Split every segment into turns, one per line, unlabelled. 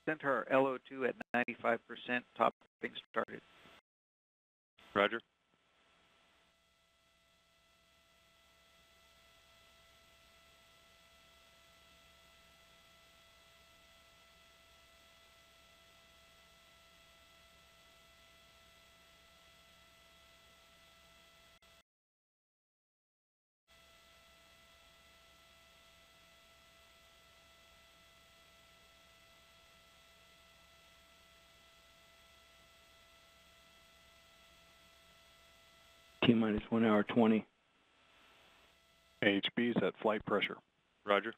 Centaur LO2 at 95%, topping started.
Roger.
T-minus 1 hour 20.
AHB's at flight pressure. Roger.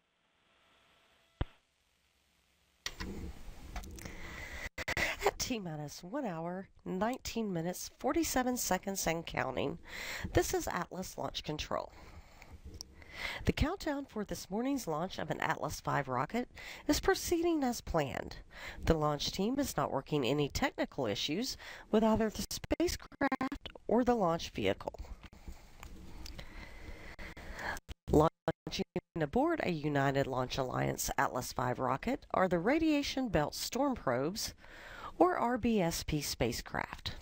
At T-minus 1 hour, 19 minutes, 47 seconds and counting, this is Atlas Launch Control. The countdown for this morning's launch of an Atlas V rocket is proceeding as planned. The launch team is not working any technical issues with either the spacecraft or the launch vehicle. Launching aboard a United Launch Alliance Atlas V rocket are the Radiation Belt Storm Probes, or RBSP spacecraft.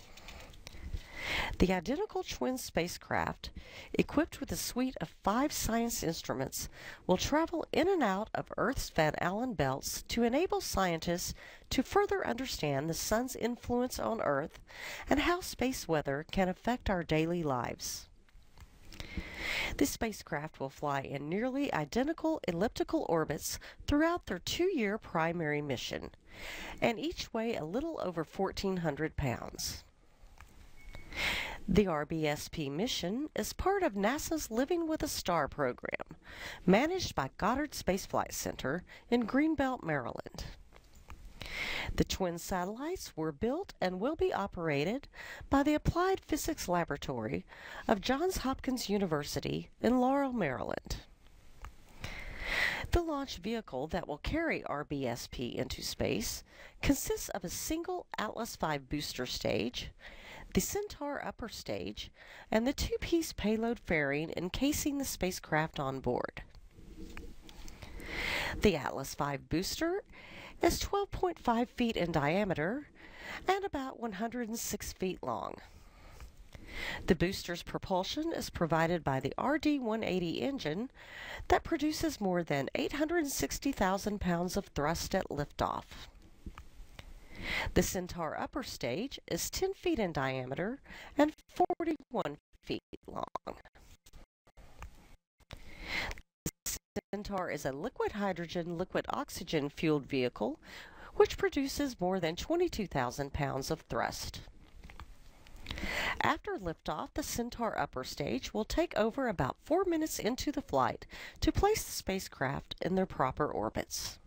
The identical twin spacecraft, equipped with a suite of 5 science instruments, will travel in and out of Earth's Van Allen belts to enable scientists to further understand the Sun's influence on Earth and how space weather can affect our daily lives. The spacecraft will fly in nearly identical elliptical orbits throughout their 2-year primary mission, and each weigh a little over 1,400 pounds. The RBSP mission is part of NASA's Living with a Star program, managed by Goddard Space Flight Center in Greenbelt, Maryland. The twin satellites were built and will be operated by the Applied Physics Laboratory of Johns Hopkins University in Laurel, Maryland. The launch vehicle that will carry RBSP into space consists of a single Atlas V booster stage, the Centaur upper stage, and the 2-piece payload fairing encasing the spacecraft on board. The Atlas V booster is 12.5 feet in diameter and about 106 feet long. The booster's propulsion is provided by the RD-180 engine that produces more than 860,000 pounds of thrust at liftoff. The Centaur upper stage is 10 feet in diameter and 41 feet long. The Centaur is a liquid hydrogen, liquid oxygen fueled vehicle which produces more than 22,000 pounds of thrust. After liftoff, the Centaur upper stage will take over about 4 minutes into the flight to place the spacecraft in their proper orbits.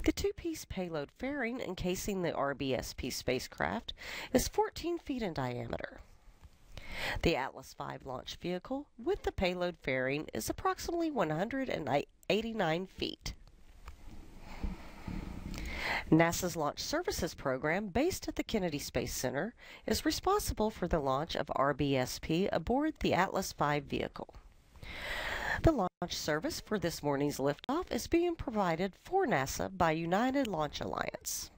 The 2-piece payload fairing encasing the RBSP spacecraft is 14 feet in diameter. The Atlas V launch vehicle with the payload fairing is approximately 189 feet. NASA's Launch Services Program, based at the Kennedy Space Center, is responsible for the launch of RBSP aboard the Atlas V vehicle. The launch service for this morning's liftoff is being provided for NASA by United Launch Alliance.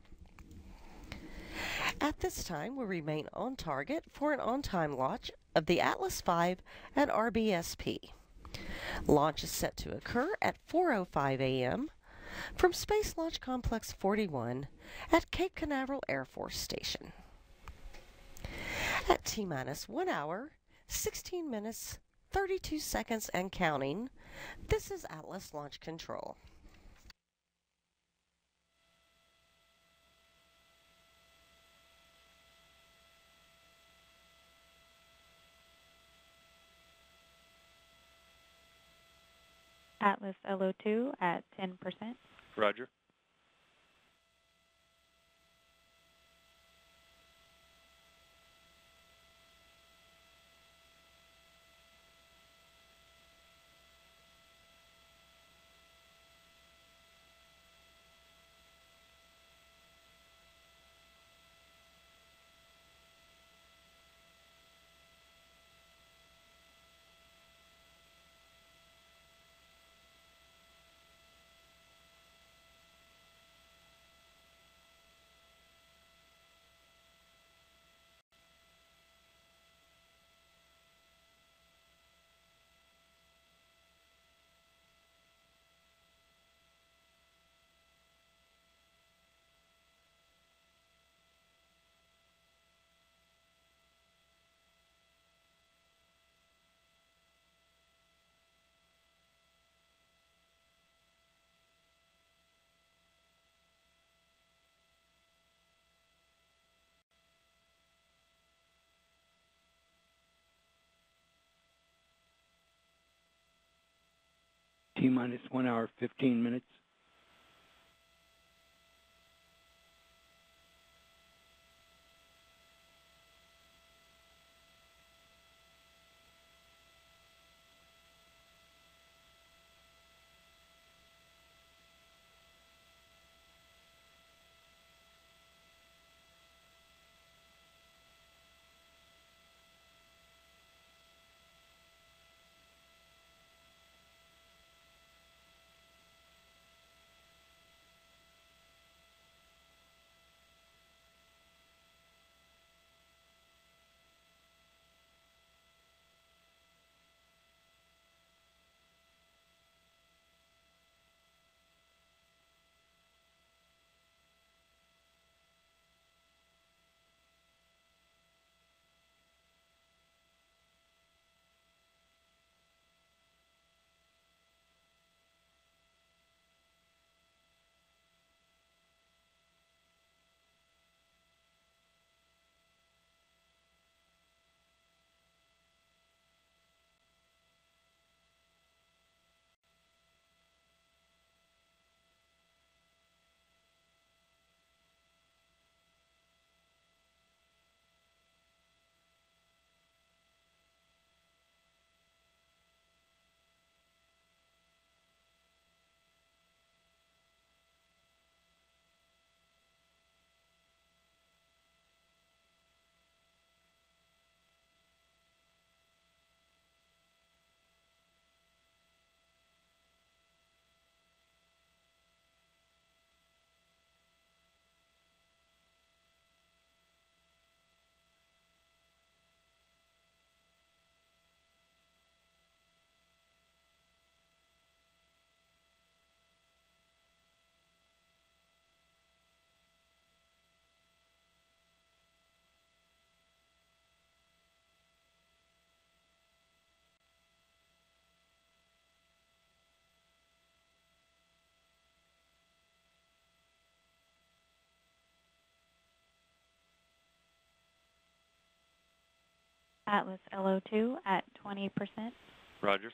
At this time, we remain on target for an on-time launch of the Atlas V and RBSP. Launch is set to occur at 4:05 a.m. from Space Launch Complex 41 at Cape Canaveral Air Force Station. At T-minus 1 hour, 16 minutes, 32 seconds and counting, this is Atlas Launch Control.
Atlas LO2 at 10%.
Roger.
T minus 1 hour, 15 minutes.
Atlas LO2 at 20%.
Roger.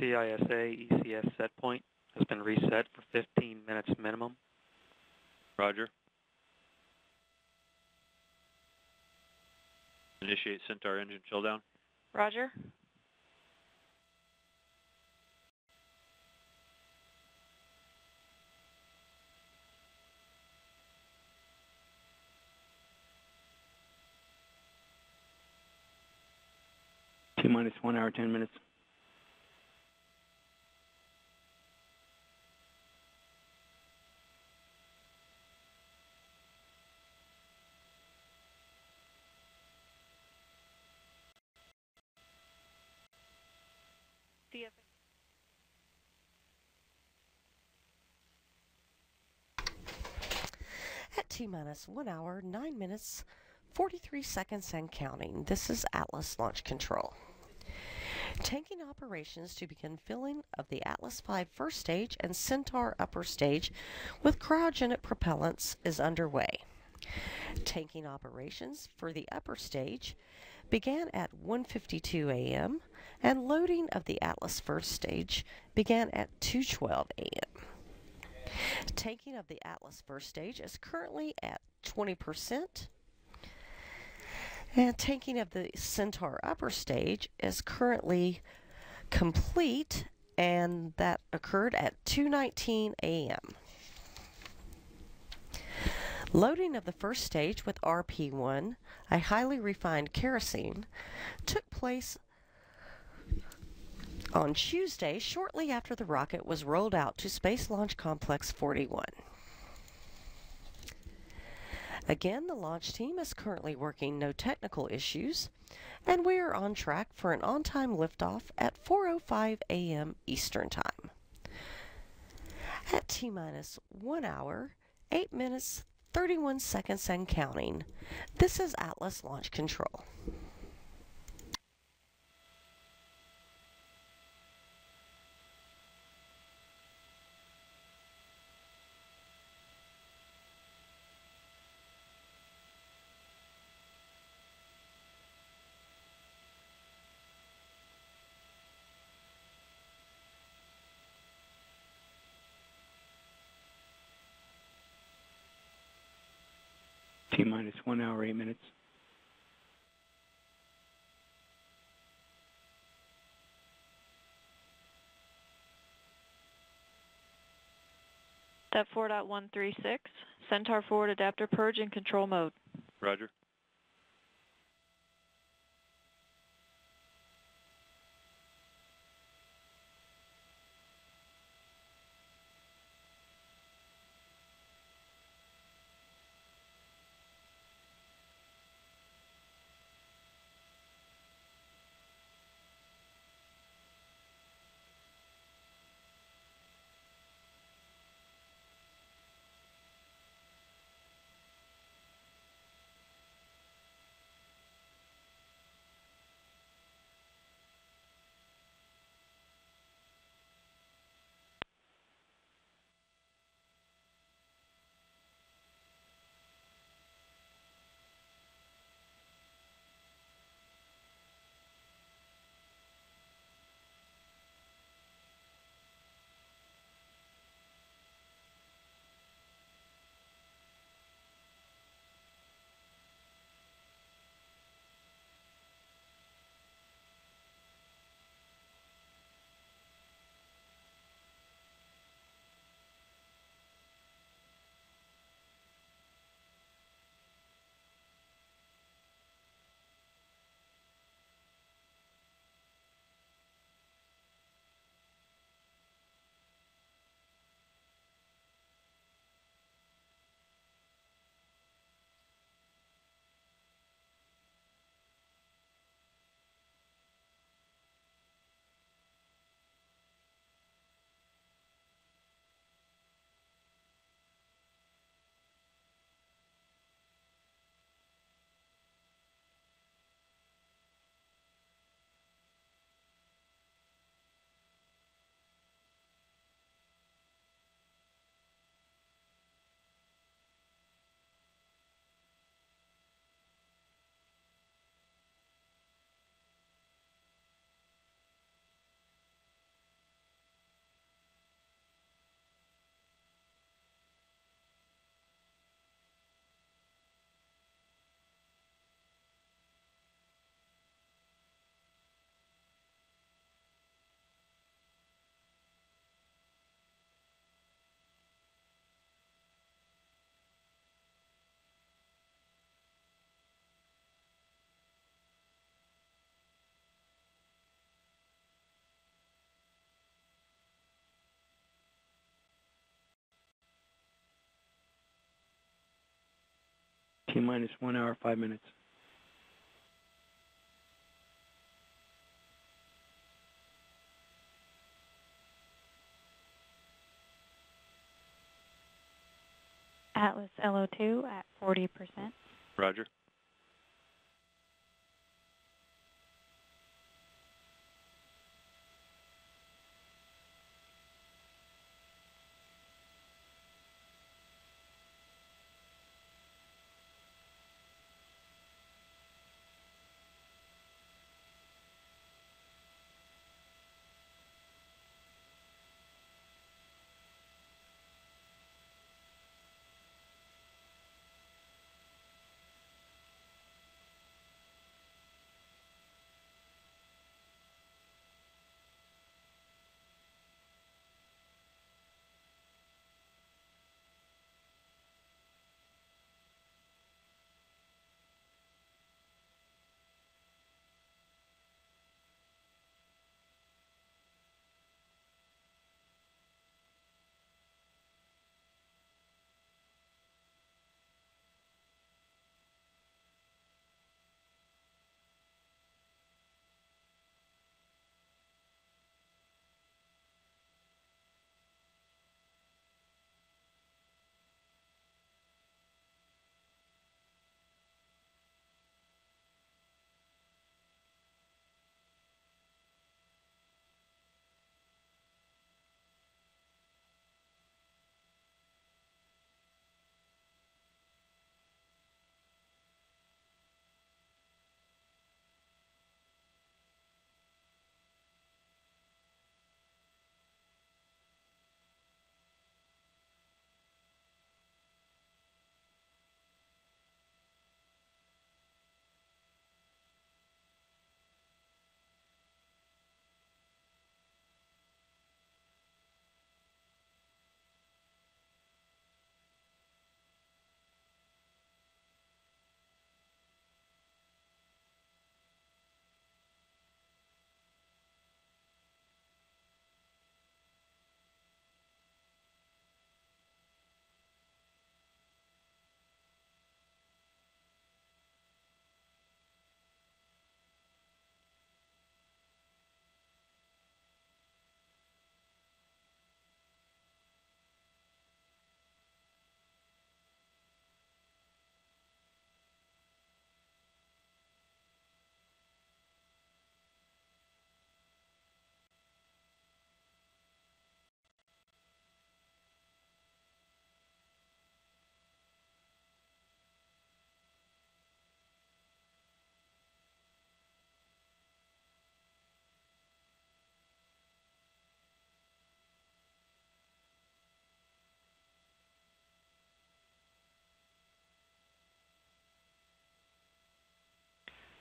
CISA ECS set point has been reset for 15 minutes minimum. Roger. Initiate Centaur engine chill down.
Roger.
T minus 1 hour, 10 minutes.
T-minus 1 hour, 9 minutes, 43 seconds and counting. This is Atlas Launch Control. Tanking operations to begin filling of the Atlas V first stage and Centaur upper stage with cryogenic propellants is underway. Tanking operations for the upper stage began at 1:52 a.m. and loading of the Atlas first stage began at 2:12 a.m. Tanking of the Atlas first stage is currently at 20%. And tanking of the Centaur upper stage is currently complete, and that occurred at 2:19 a.m. Loading of the first stage with RP1, a highly refined kerosene, took place on Tuesday shortly after the rocket was rolled out to Space Launch Complex 41. Again, the launch team is currently working no technical issues, and we are on track for an on-time liftoff at 4:05 a.m. Eastern Time. At T-minus 1 hour, 8 minutes, 31 seconds and counting, this is Atlas Launch Control.
T-minus 1 hour, 8 minutes.
Step 4.136, Centaur forward adapter purge in control mode.
Roger.
T-minus 1 hour, 5 minutes.
Atlas LO2 at 40%.
Roger.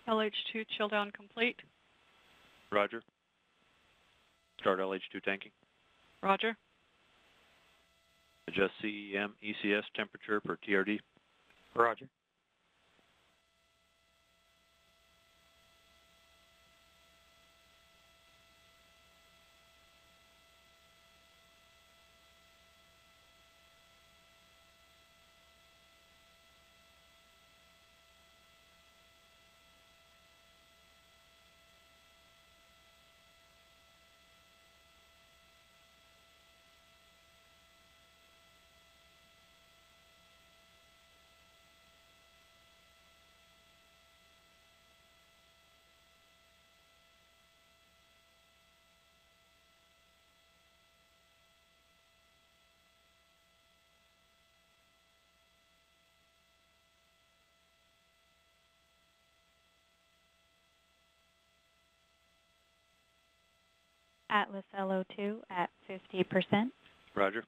LH2 chill down complete.
Roger. Start LH2 tanking.
Roger.
Adjust CEM ECS temperature per TRD.
Roger.
Atlas LO2 at 50%.
Roger.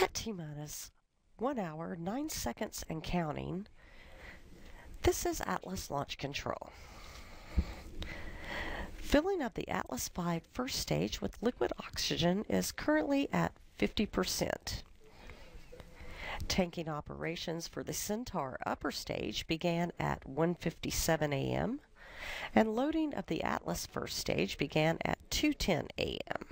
At T-minus 1 hour, 9 seconds and counting, this is Atlas Launch Control. Filling of the Atlas V first stage with liquid oxygen is currently at 50%. Tanking operations for the Centaur upper stage began at 1:57 a.m. and loading of the Atlas first stage began at 2:10 a.m.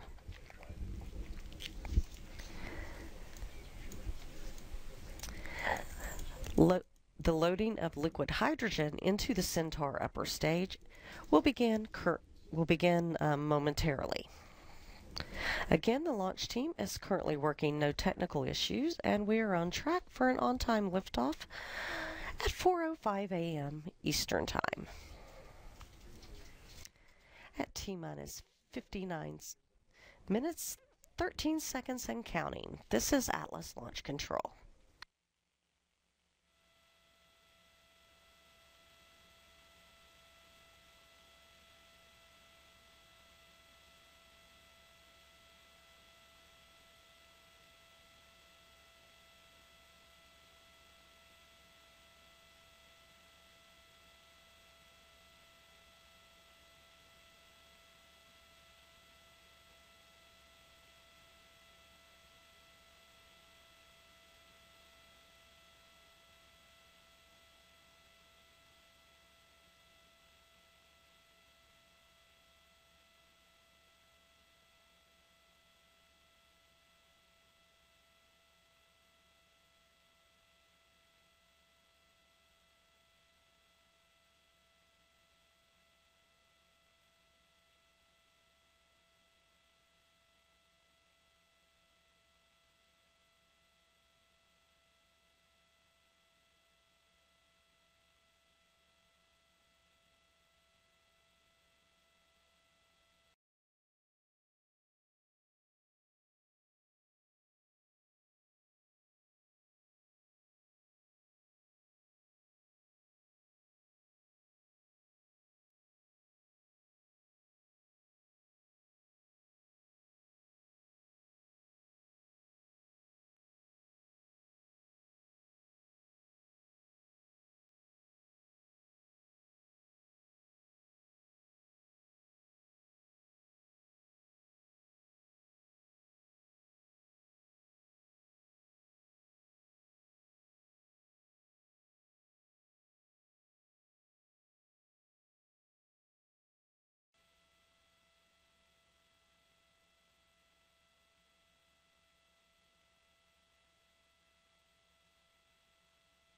The loading of liquid hydrogen into the Centaur upper stage will begin momentarily. Again, the launch team is currently working no technical issues, and we are on track for an on-time liftoff at 4:05 a.m. Eastern Time. At T-minus 59 minutes, 13 seconds and counting, this is Atlas Launch Control.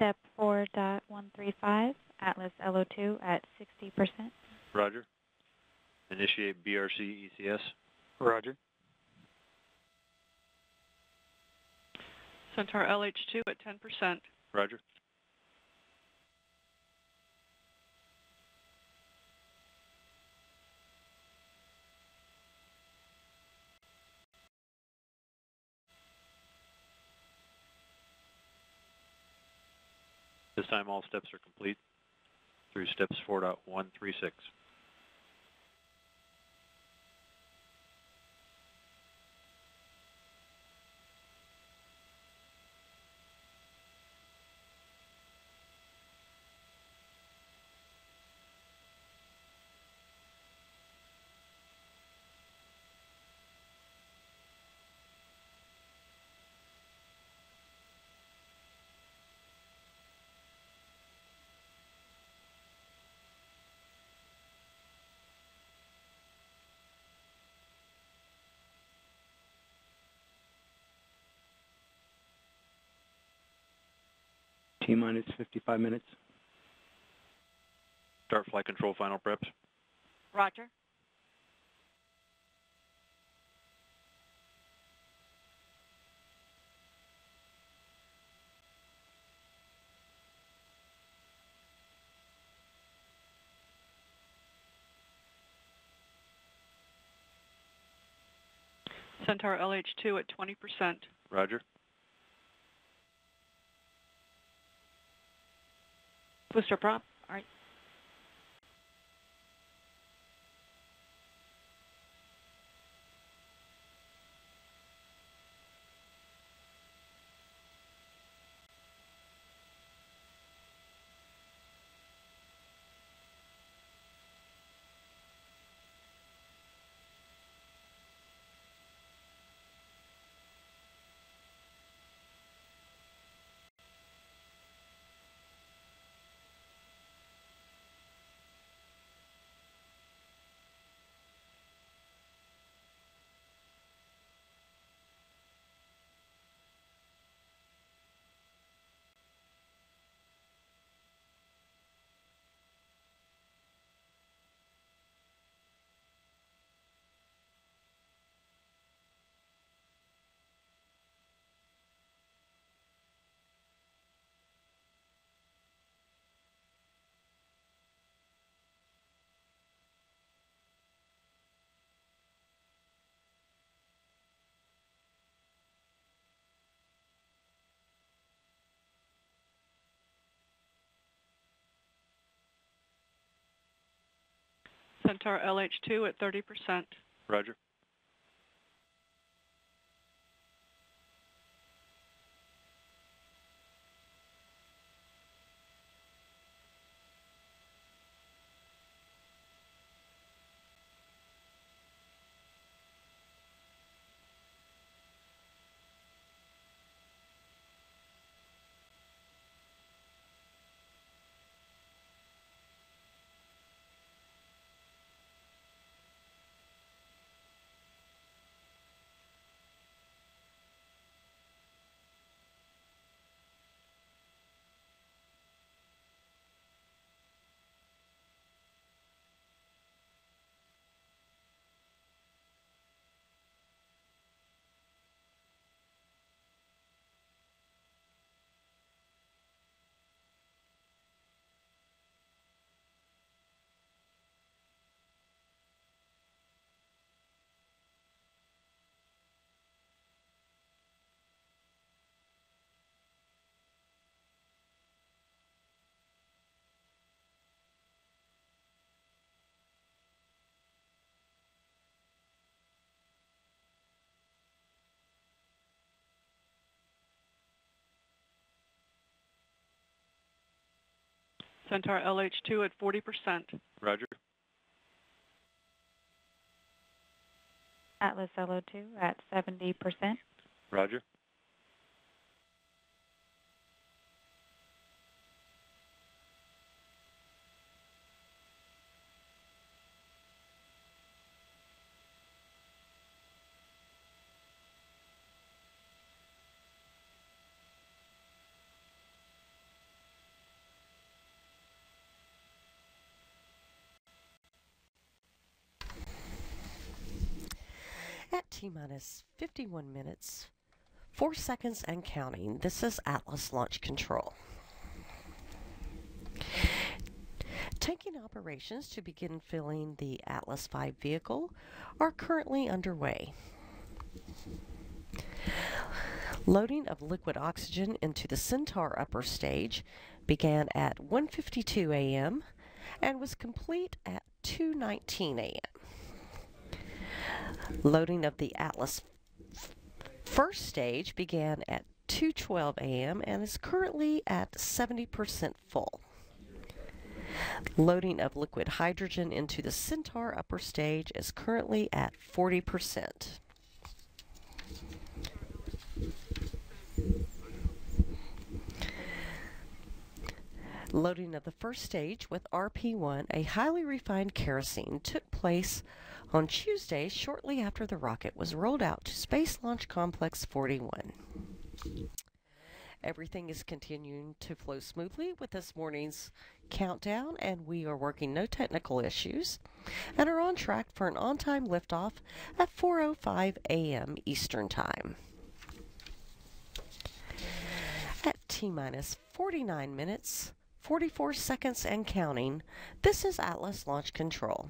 Step 4.135, Atlas LO2 at 60%.
Roger. Initiate BRC ECS.
Roger.
Centaur LH2 at 10%.
Roger. This time all steps are complete through steps 4.136.
T-minus 55 minutes.
Start flight control final preps.
Roger. Centaur LH2 at 20%.
Roger.
Booster prop. All right. Centaur LH2 at 30%.
Roger.
Centaur LH2 at 40%.
Roger.
Atlas LO2 at 70%.
Roger.
At T-minus 51 minutes, 4 seconds and counting, this is Atlas Launch Control. Tanking operations to begin filling the Atlas V vehicle are currently underway. Loading of liquid oxygen into the Centaur upper stage began at 1:52 a.m. and was complete at 2:19 a.m. Loading of the Atlas first stage began at 2:12 a.m. and is currently at 70% full. Loading of liquid hydrogen into the Centaur upper stage is currently at 40%. Loading of the first stage with RP-1, a highly refined kerosene, took place on Tuesday shortly after the rocket was rolled out to Space Launch Complex 41. Everything is continuing to flow smoothly with this morning's countdown, and we are working no technical issues and are on track for an on-time liftoff at 4:05 a.m. Eastern Time. At T-minus 49 minutes, 44 seconds and counting, this is Atlas Launch Control.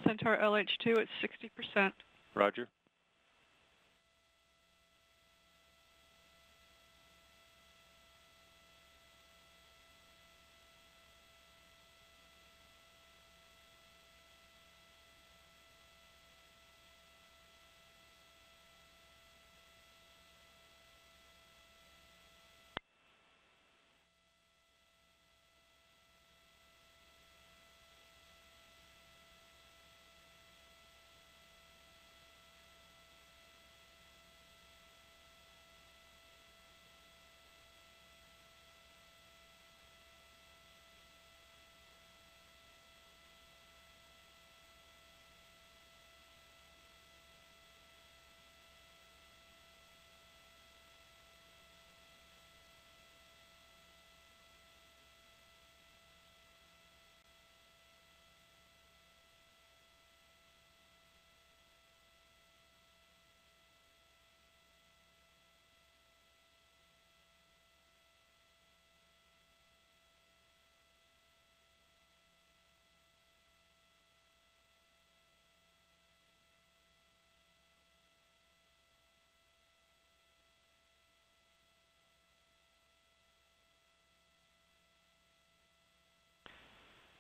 Centaur LH2 at 60%.
Roger.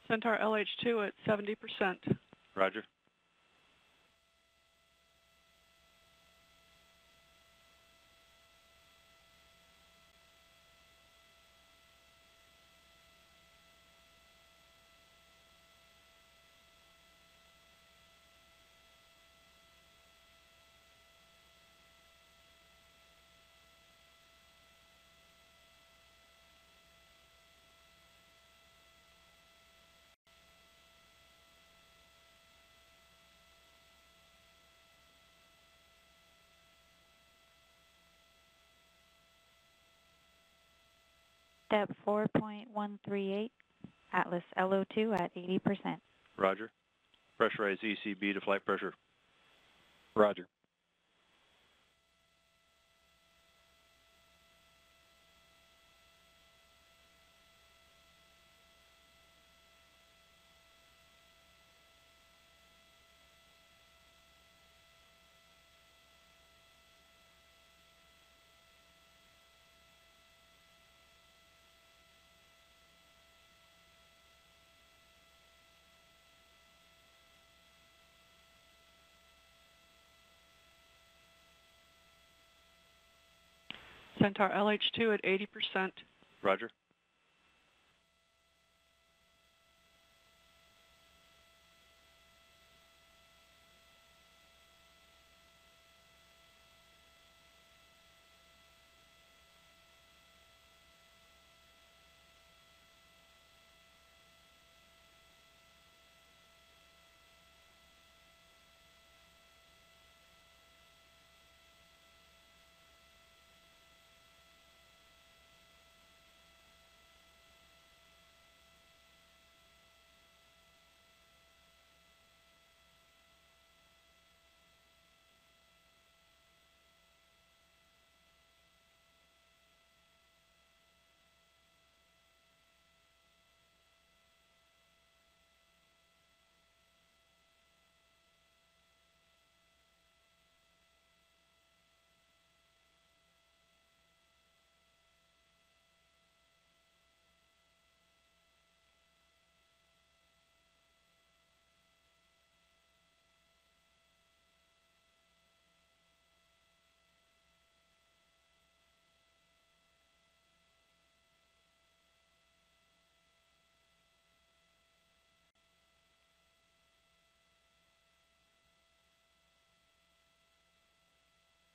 Centaur LH2 at 70%.
Roger.
Step 4.138, Atlas LO2 at 80%.
Roger. Pressurize ECB to flight pressure.
Roger.
Centaur LH2 at 80%.
Roger.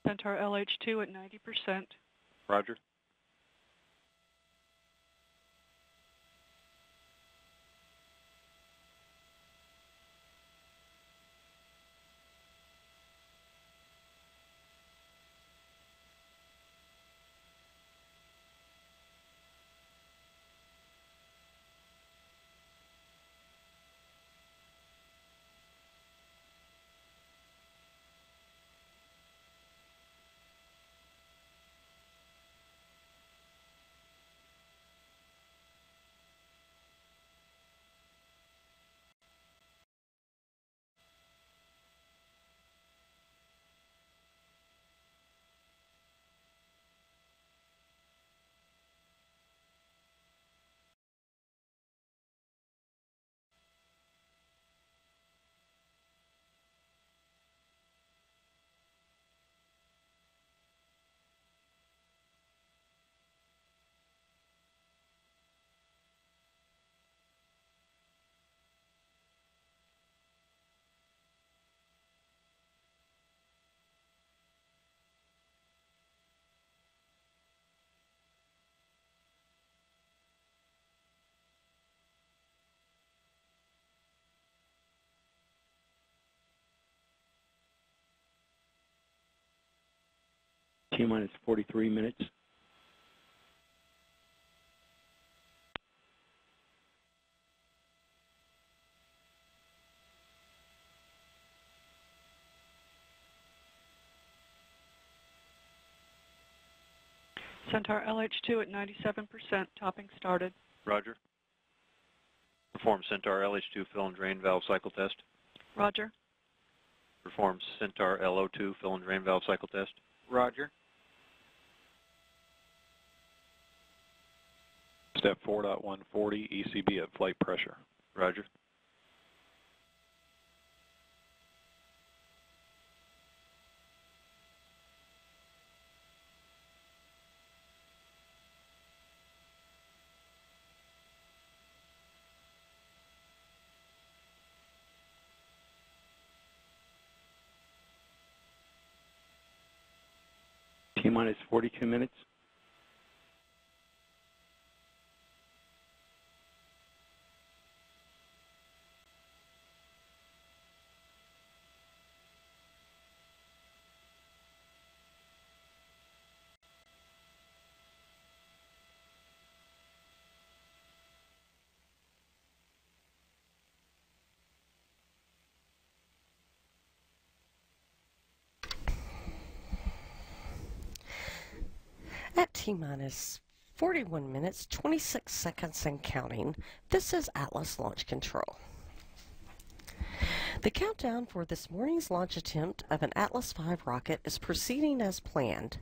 Centaur LH2 at 90%.
Roger.
T-minus 43 minutes.
Centaur LH2 at 97%. Topping started.
Roger. Perform Centaur LH2 fill and drain valve cycle test.
Roger.
Perform Centaur LO2 fill and drain valve cycle test.
Roger.
Step 4.140, ECB at flight pressure.
Roger.
T-minus 42 minutes.
At T-minus 41 minutes, 26 seconds and counting, this is Atlas Launch Control. The countdown for this morning's launch attempt of an Atlas V rocket is proceeding as planned.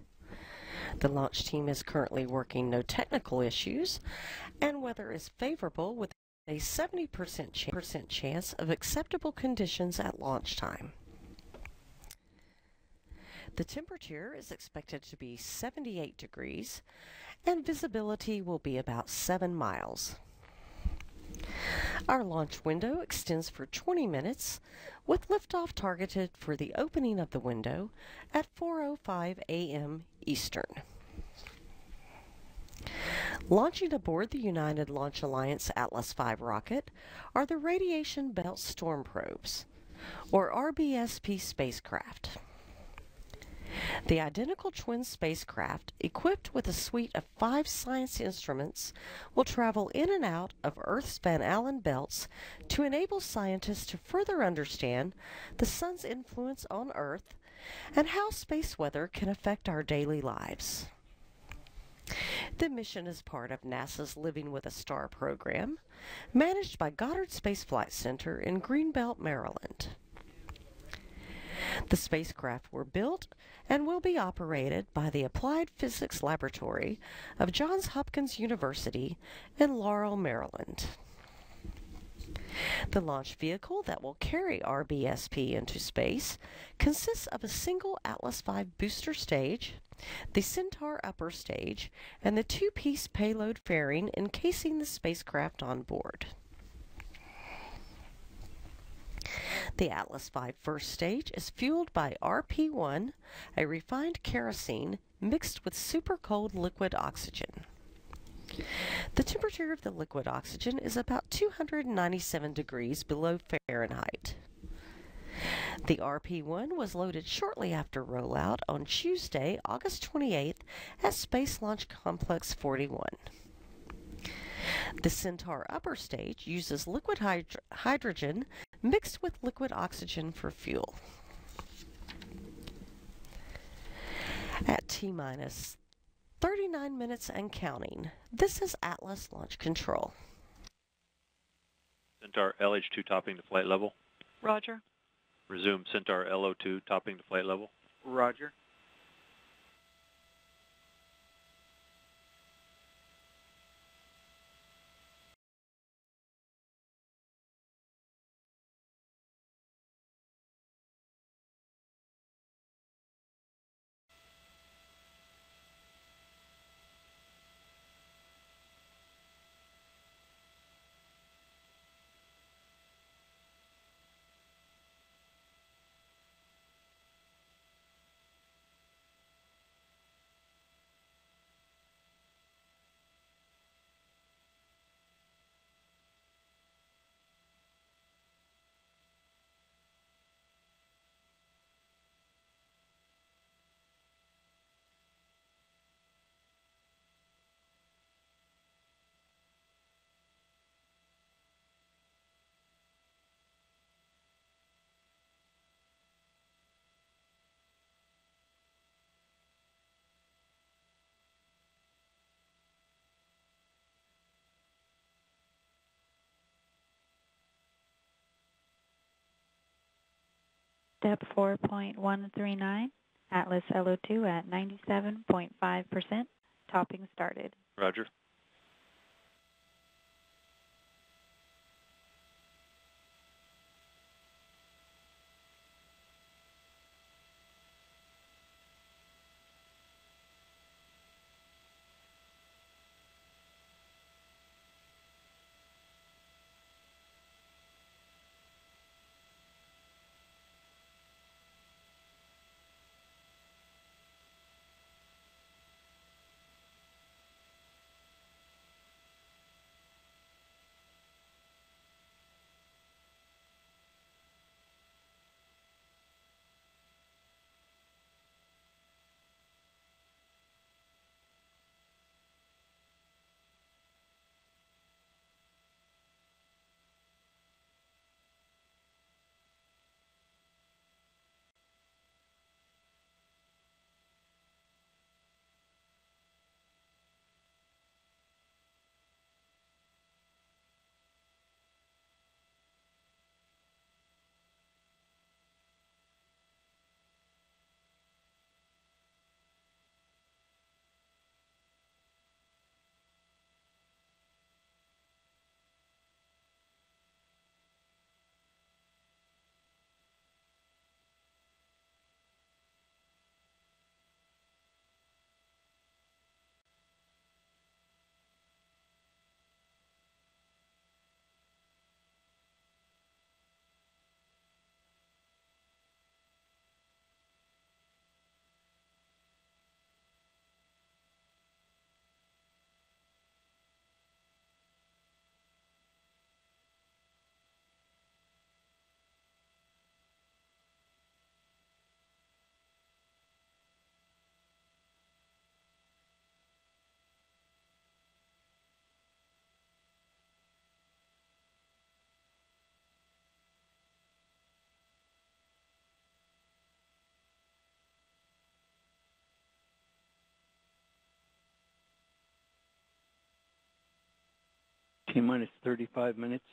The launch team is currently working no technical issues, and weather is favorable with a 70% chance of acceptable conditions at launch time. The temperature is expected to be 78 degrees, and visibility will be about 7 miles. Our launch window extends for 20 minutes, with liftoff targeted for the opening of the window at 4:05 a.m. Eastern. Launching aboard the United Launch Alliance Atlas V rocket are the Radiation Belt Storm Probes, or RBSP spacecraft. The identical twin spacecraft, equipped with a suite of 5 science instruments, will travel in and out of Earth's Van Allen belts to enable scientists to further understand the Sun's influence on Earth and how space weather can affect our daily lives. The mission is part of NASA's Living with a Star program, managed by Goddard Space Flight Center in Greenbelt, Maryland. The spacecraft were built and will be operated by the Applied Physics Laboratory of Johns Hopkins University in Laurel, Maryland. The launch vehicle that will carry RBSP into space consists of a single Atlas V booster stage, the Centaur upper stage, and the 2-piece payload fairing encasing the spacecraft on board. The Atlas V first stage is fueled by RP-1, a refined kerosene mixed with super-cold liquid oxygen. The temperature of the liquid oxygen is about 297 degrees below Fahrenheit. The RP-1 was loaded shortly after rollout on Tuesday, August 28th at Space Launch Complex 41. The Centaur upper stage uses liquid hydrogen mixed with liquid oxygen for fuel. At T-minus 39 minutes and counting, this is Atlas Launch Control.
Centaur LH2 topping to flight level.
Roger.
Resume Centaur LO2 topping to flight level.
Roger.
Step 4.139, Atlas LO2 at 97.5%. Topping started.
Roger.
T-minus 35 minutes.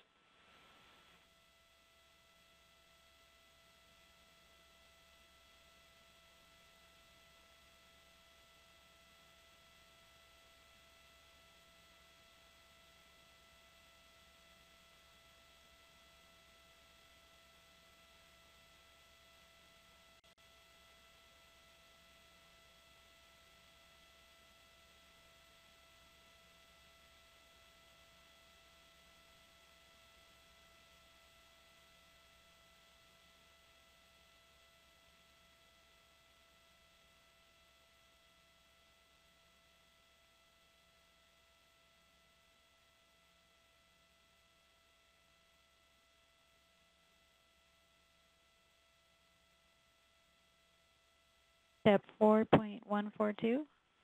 Step 4.142,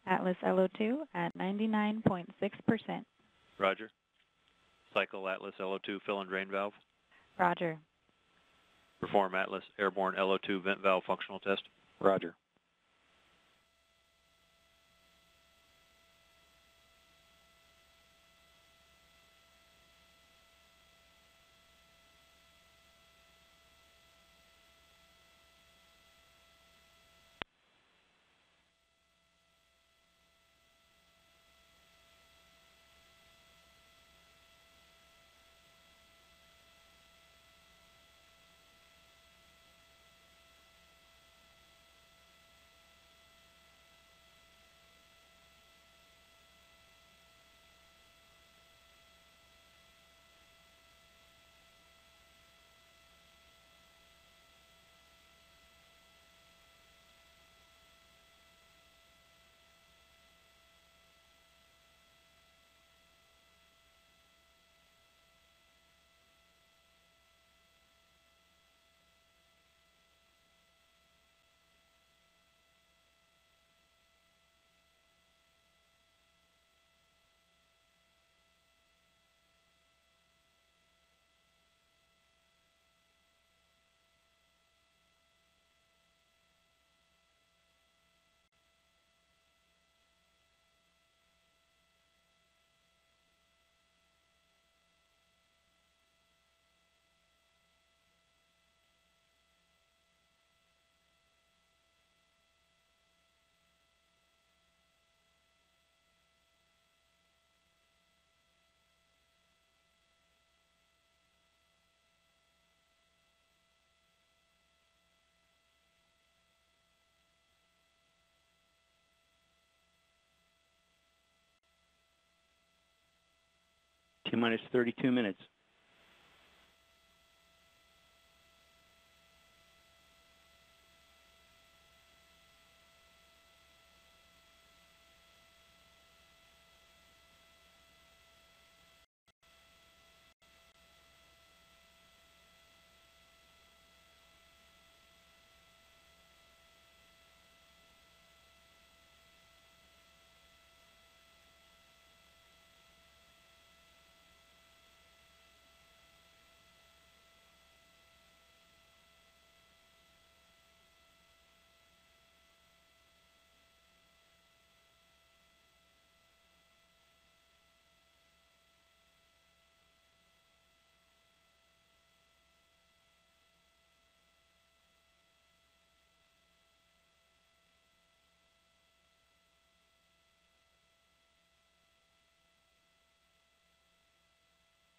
Atlas LO2 at 99.6%.
Roger. Cycle Atlas LO2 fill and drain valve.
Roger.
Perform Atlas Airborne LO2 vent valve functional test.
Roger.
T-minus 32 minutes.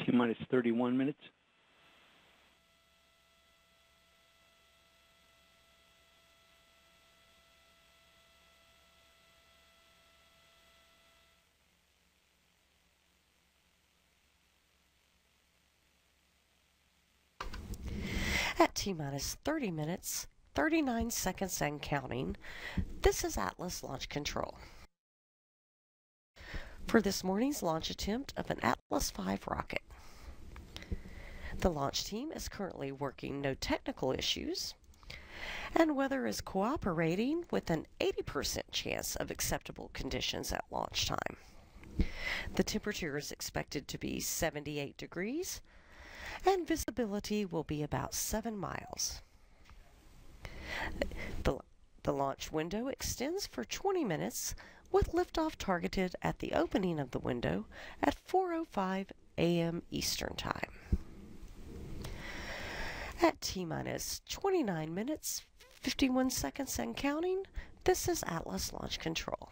T-minus 31 minutes.
At T-minus 30 minutes, 39 seconds and counting, this is Atlas Launch Control. For this morning's launch attempt of an Atlas V rocket. The launch team is currently working no technical issues, and weather is cooperating with an 80% chance of acceptable conditions at launch time. The temperature is expected to be 78 degrees, and visibility will be about 7 miles. The launch window extends for 20 minutes with liftoff targeted at the opening of the window at 4:05 a.m. Eastern Time. At T-minus 29 minutes, 51 seconds and counting, this is Atlas Launch Control.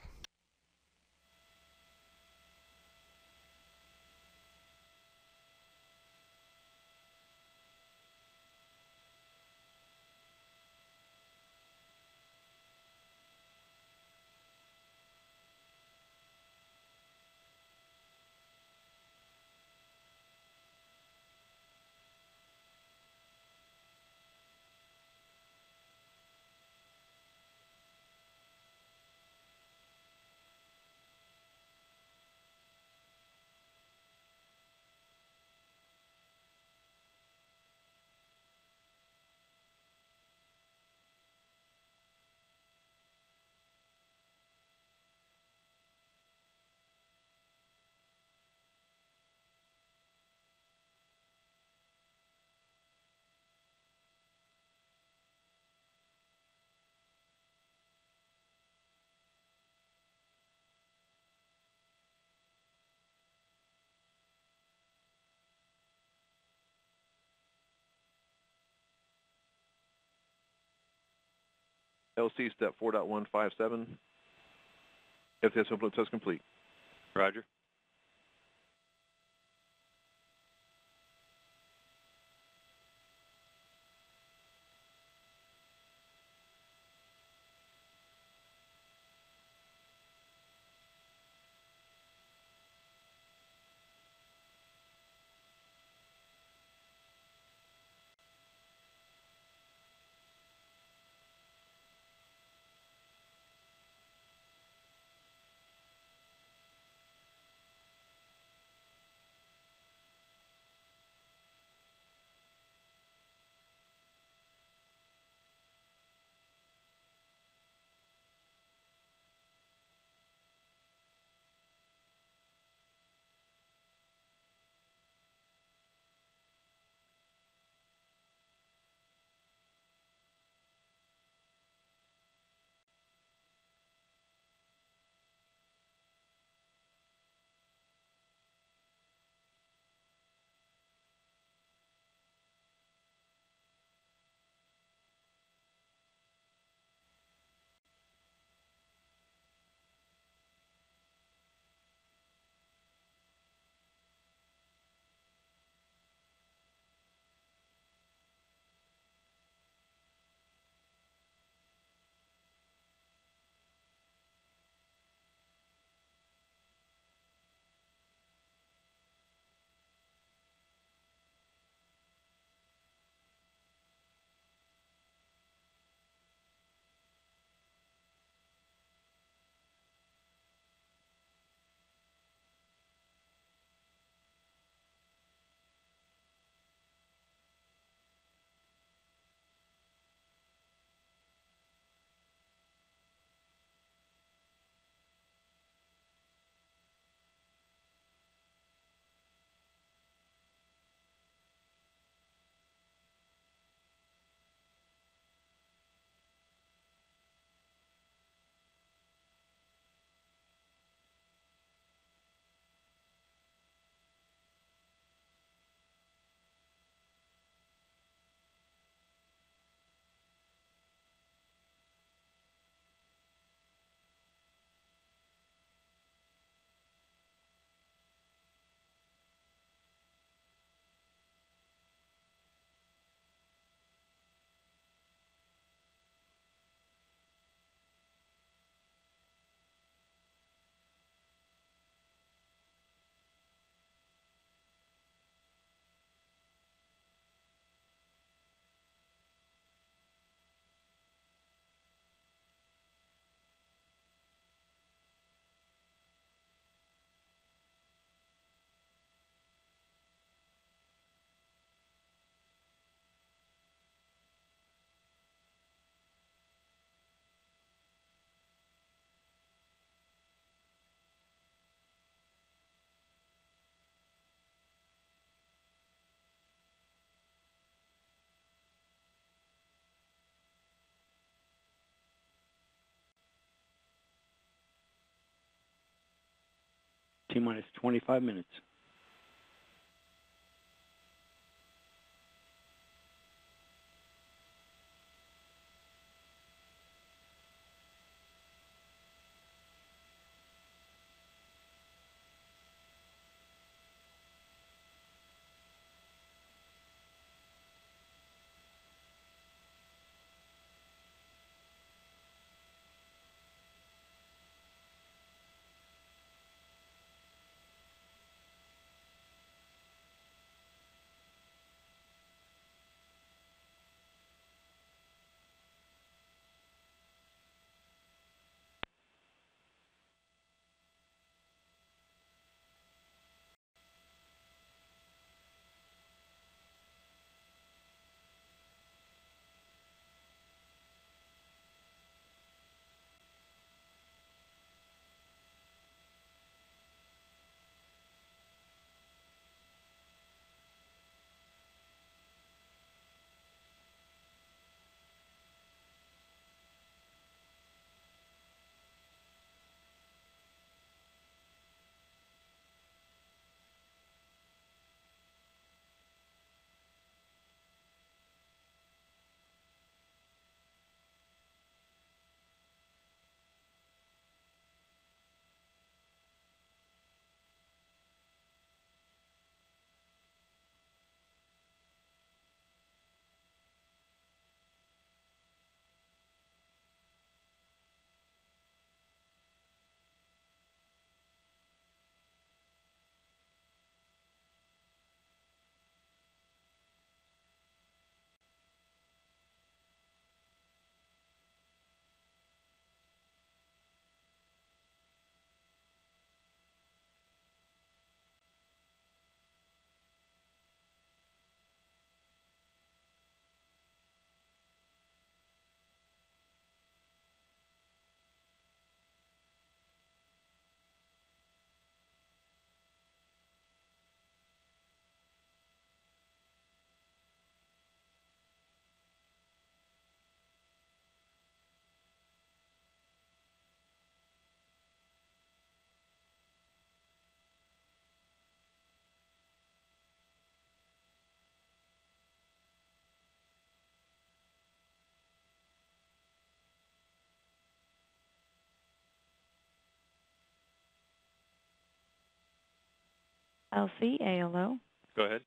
LC step 4.157. FTS input test complete.
Roger.
T-minus 25 minutes.
LC ALO.
Go ahead.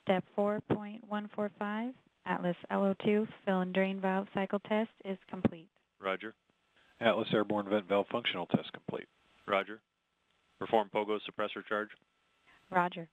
Step 4.145, Atlas LO2 fill and drain valve cycle test is complete.
Roger.
Atlas Airborne Vent Valve Functional Test complete.
Roger. Perform pogo suppressor charge.
Roger.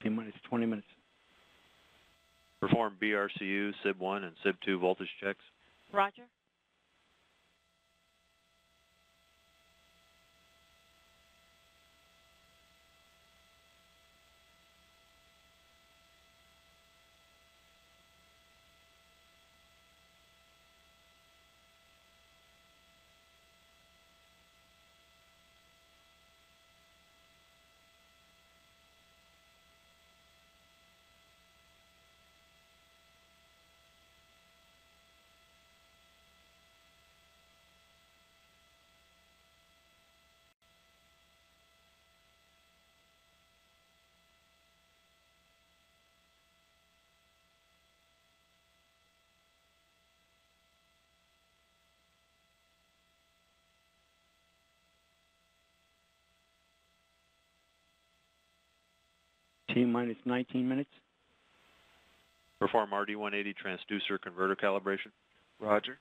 T-minus 20 minutes.
Perform BRCU, SIB1, and SIB2 voltage checks.
Roger.
T-minus 19 minutes.
Perform RD180 transducer converter calibration.
Roger.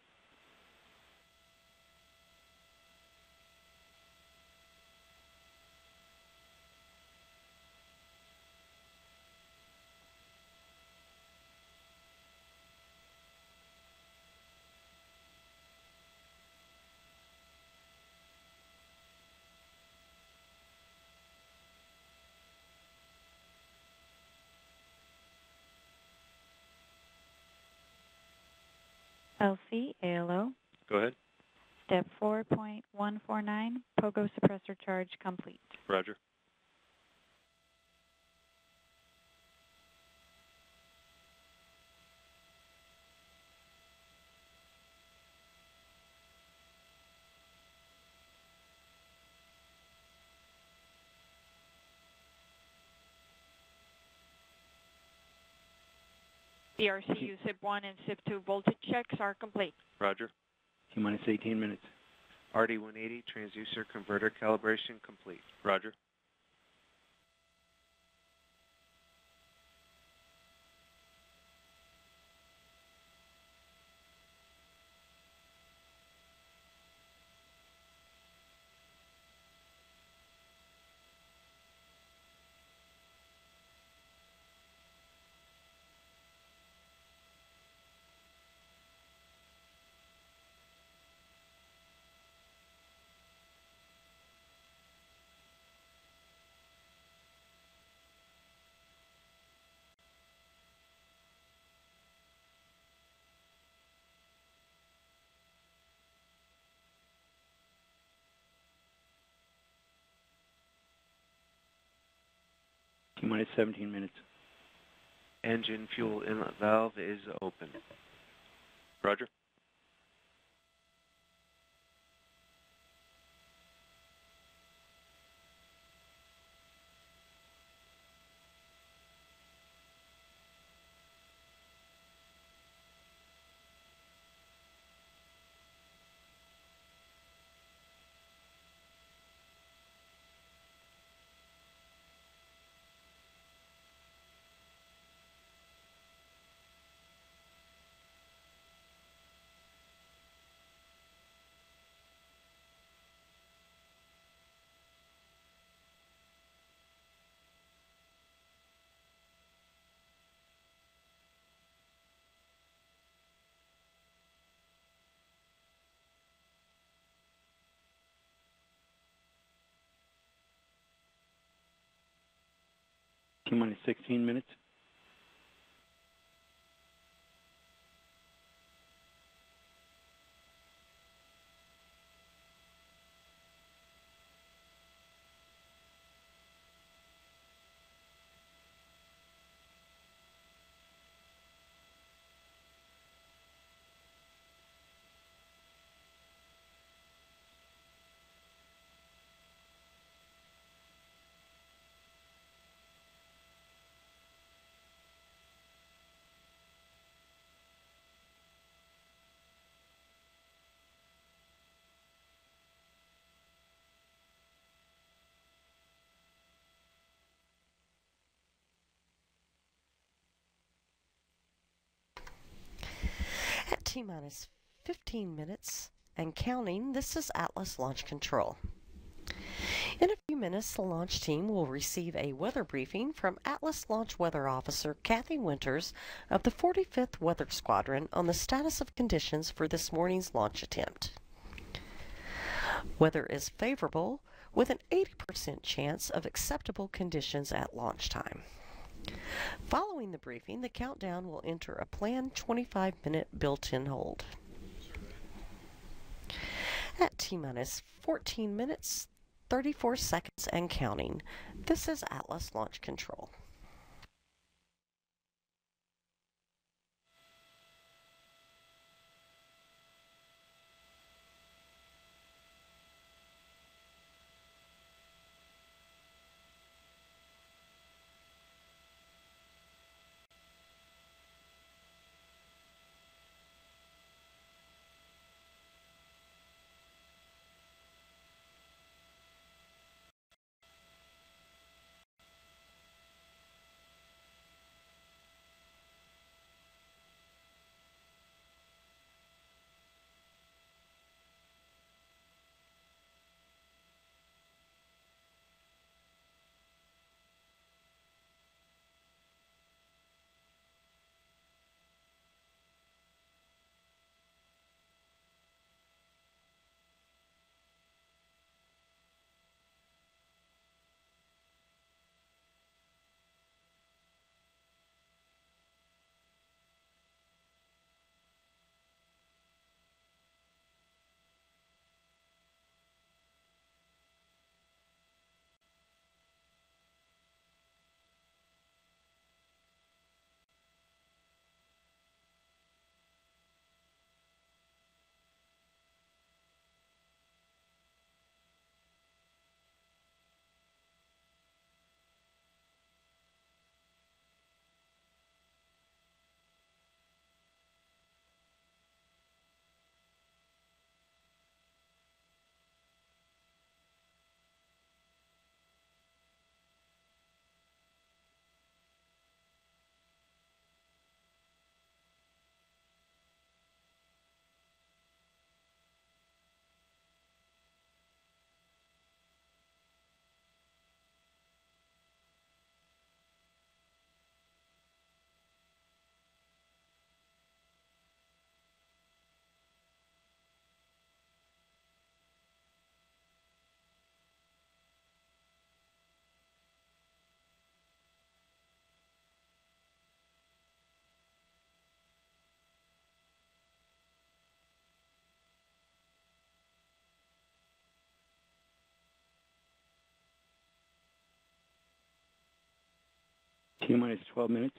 LC ALO.
Go ahead.
Step 4.149, pogo suppressor charge complete.
Roger.
BRCU SIB1 and SIB2 voltage checks are complete.
Roger.
T-minus 18 minutes.
RD180 transducer converter calibration complete.
Roger.
T-minus 17 minutes.
Engine fuel inlet valve is open.
Roger.
T-minus 16 minutes.
At T-minus 15 minutes and counting, this is Atlas Launch Control. In a few minutes, the launch team will receive a weather briefing from Atlas Launch Weather Officer Kathy Winters of the 45th Weather Squadron on the status of conditions for this morning's launch attempt. Weather is favorable with an 80% chance of acceptable conditions at launch time. Following the briefing, the countdown will enter a planned 25-minute built-in hold. At T-minus 14 minutes, 34 seconds and counting, this is Atlas Launch Control.
T-minus 12 minutes.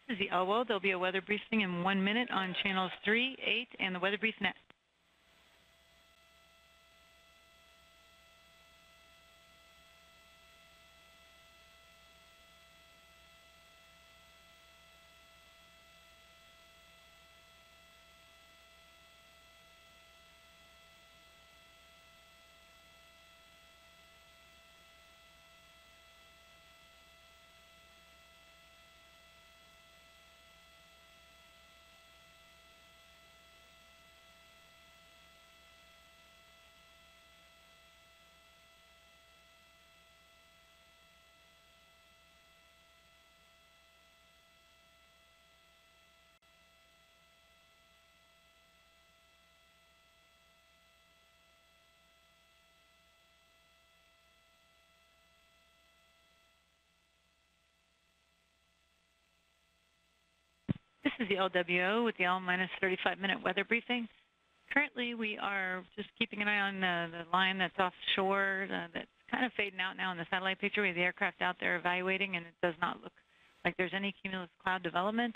This is the Elbow. There'll be a weather briefing in 1 minute on channels 3, 8, and the Weather Brief Net. This is the LWO with the L-minus 35-minute weather briefing. Currently, we are just keeping an eye on the line that's offshore that's kind of fading out now in the satellite picture. We have the aircraft out there evaluating, and it does not look like there's any cumulus cloud development.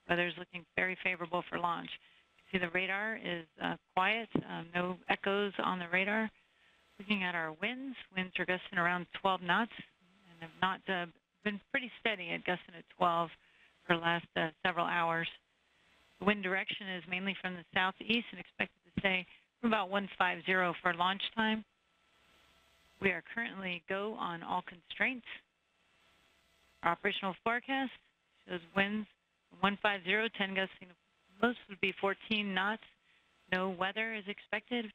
Weather is looking very favorable for launch. You see the radar is quiet, no echoes on the radar. Looking at our winds are gusting around 12 knots and have not been pretty steady at gusting at 12 for the last several hours. The wind direction is mainly from the southeast and expected to stay from about 150 for launch time. We are currently go on all constraints. Our operational forecast shows winds from 150, 10 gusting, most would be 14 knots. No weather is expected.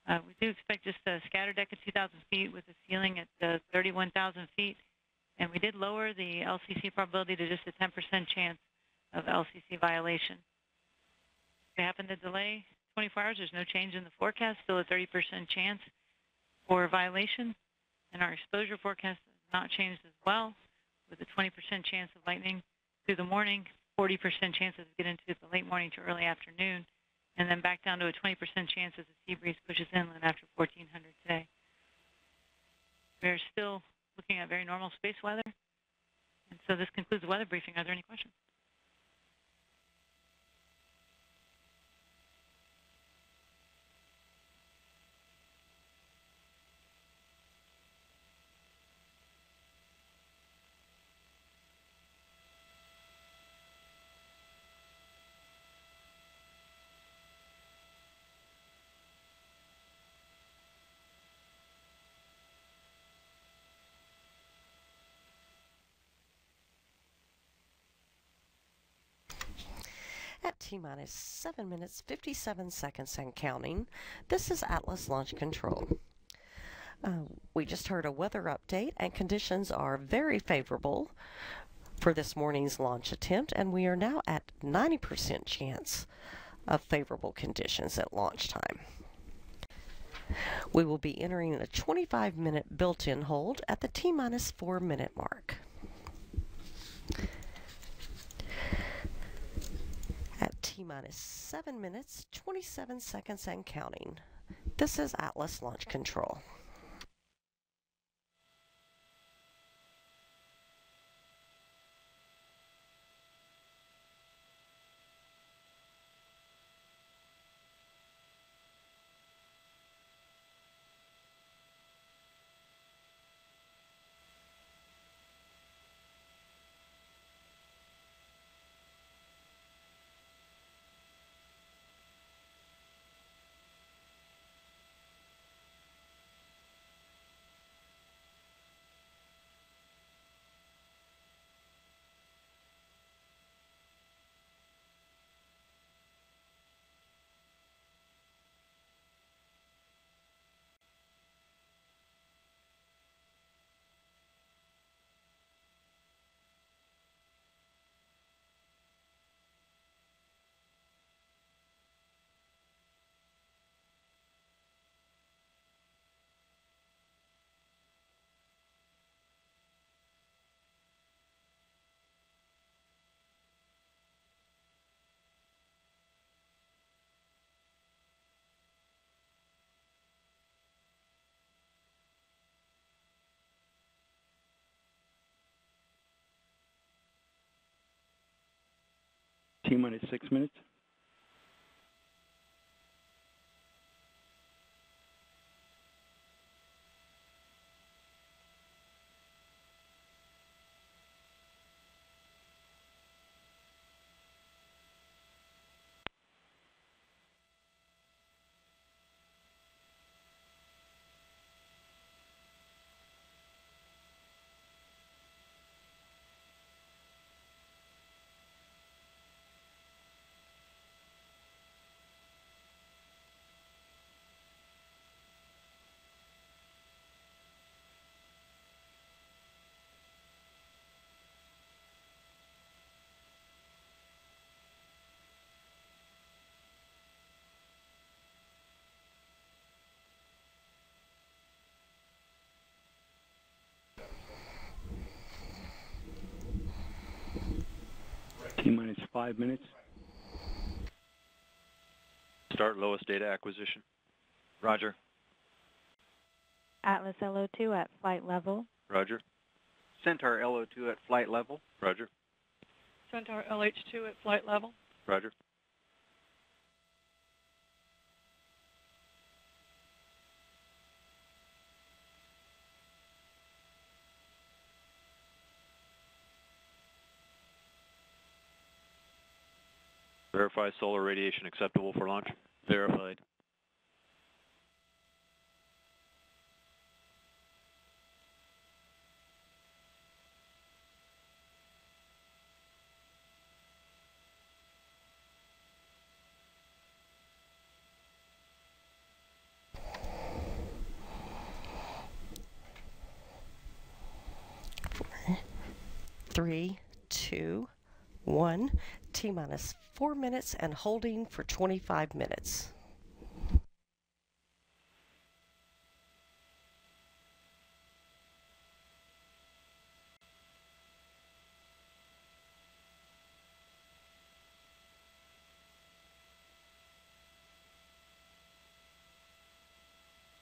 We do expect just a scatter deck at 2,000 feet with a ceiling at 31,000 feet. And we did lower the LCC probability to just a 10% chance of LCC violation. If we happen to delay 24 hours, there's no change in the forecast, still a 30% chance for violation. And our exposure forecast has not changed as well, with a 20% chance of lightning through the morning, 40% chance as we get into the late morning to early afternoon, and then back down to a 20% chance as the sea breeze pushes inland after 1400 today. We are still looking at very normal space weather. And so this concludes the weather briefing. Are there any questions?
At T-minus 7 minutes, 57 seconds and counting, this is Atlas Launch Control. We just heard a weather update, and conditions are very favorable for this morning's launch attempt, and we are now at 90% chance of favorable conditions at launch time. We will be entering a 25-minute built-in hold at the T-minus 4-minute mark. At T-minus 7 minutes, 27 seconds and counting, this is Atlas Launch Control.
T-minus 6 minutes. T-minus 5 minutes.
Start lowest data acquisition.
Roger.
Atlas LO2 at flight level.
Roger.
Centaur LO2 at flight level.
Roger.
Centaur LH2 at flight level.
Roger. Verify solar radiation acceptable for launch. Verified.
Three, two, 1, T-minus 4 minutes and holding for 25 minutes.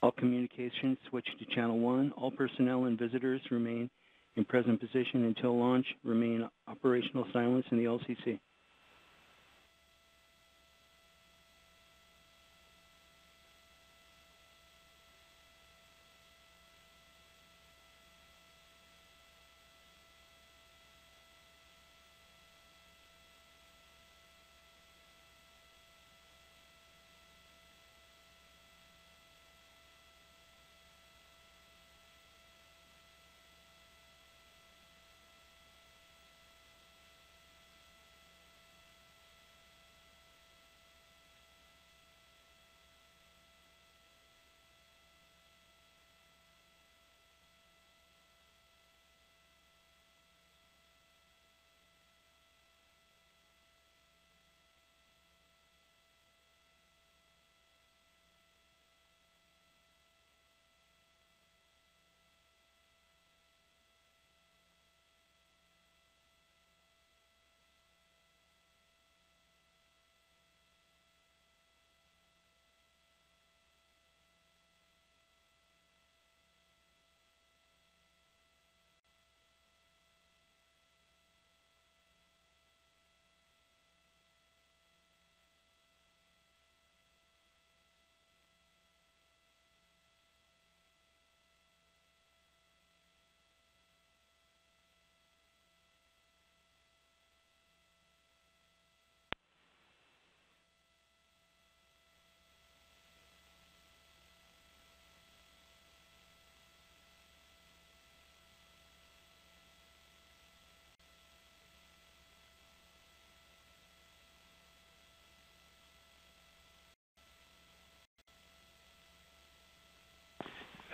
All communications switch to channel 1. All personnel and visitors remain in present position until launch. Remain operational silence in the LCC.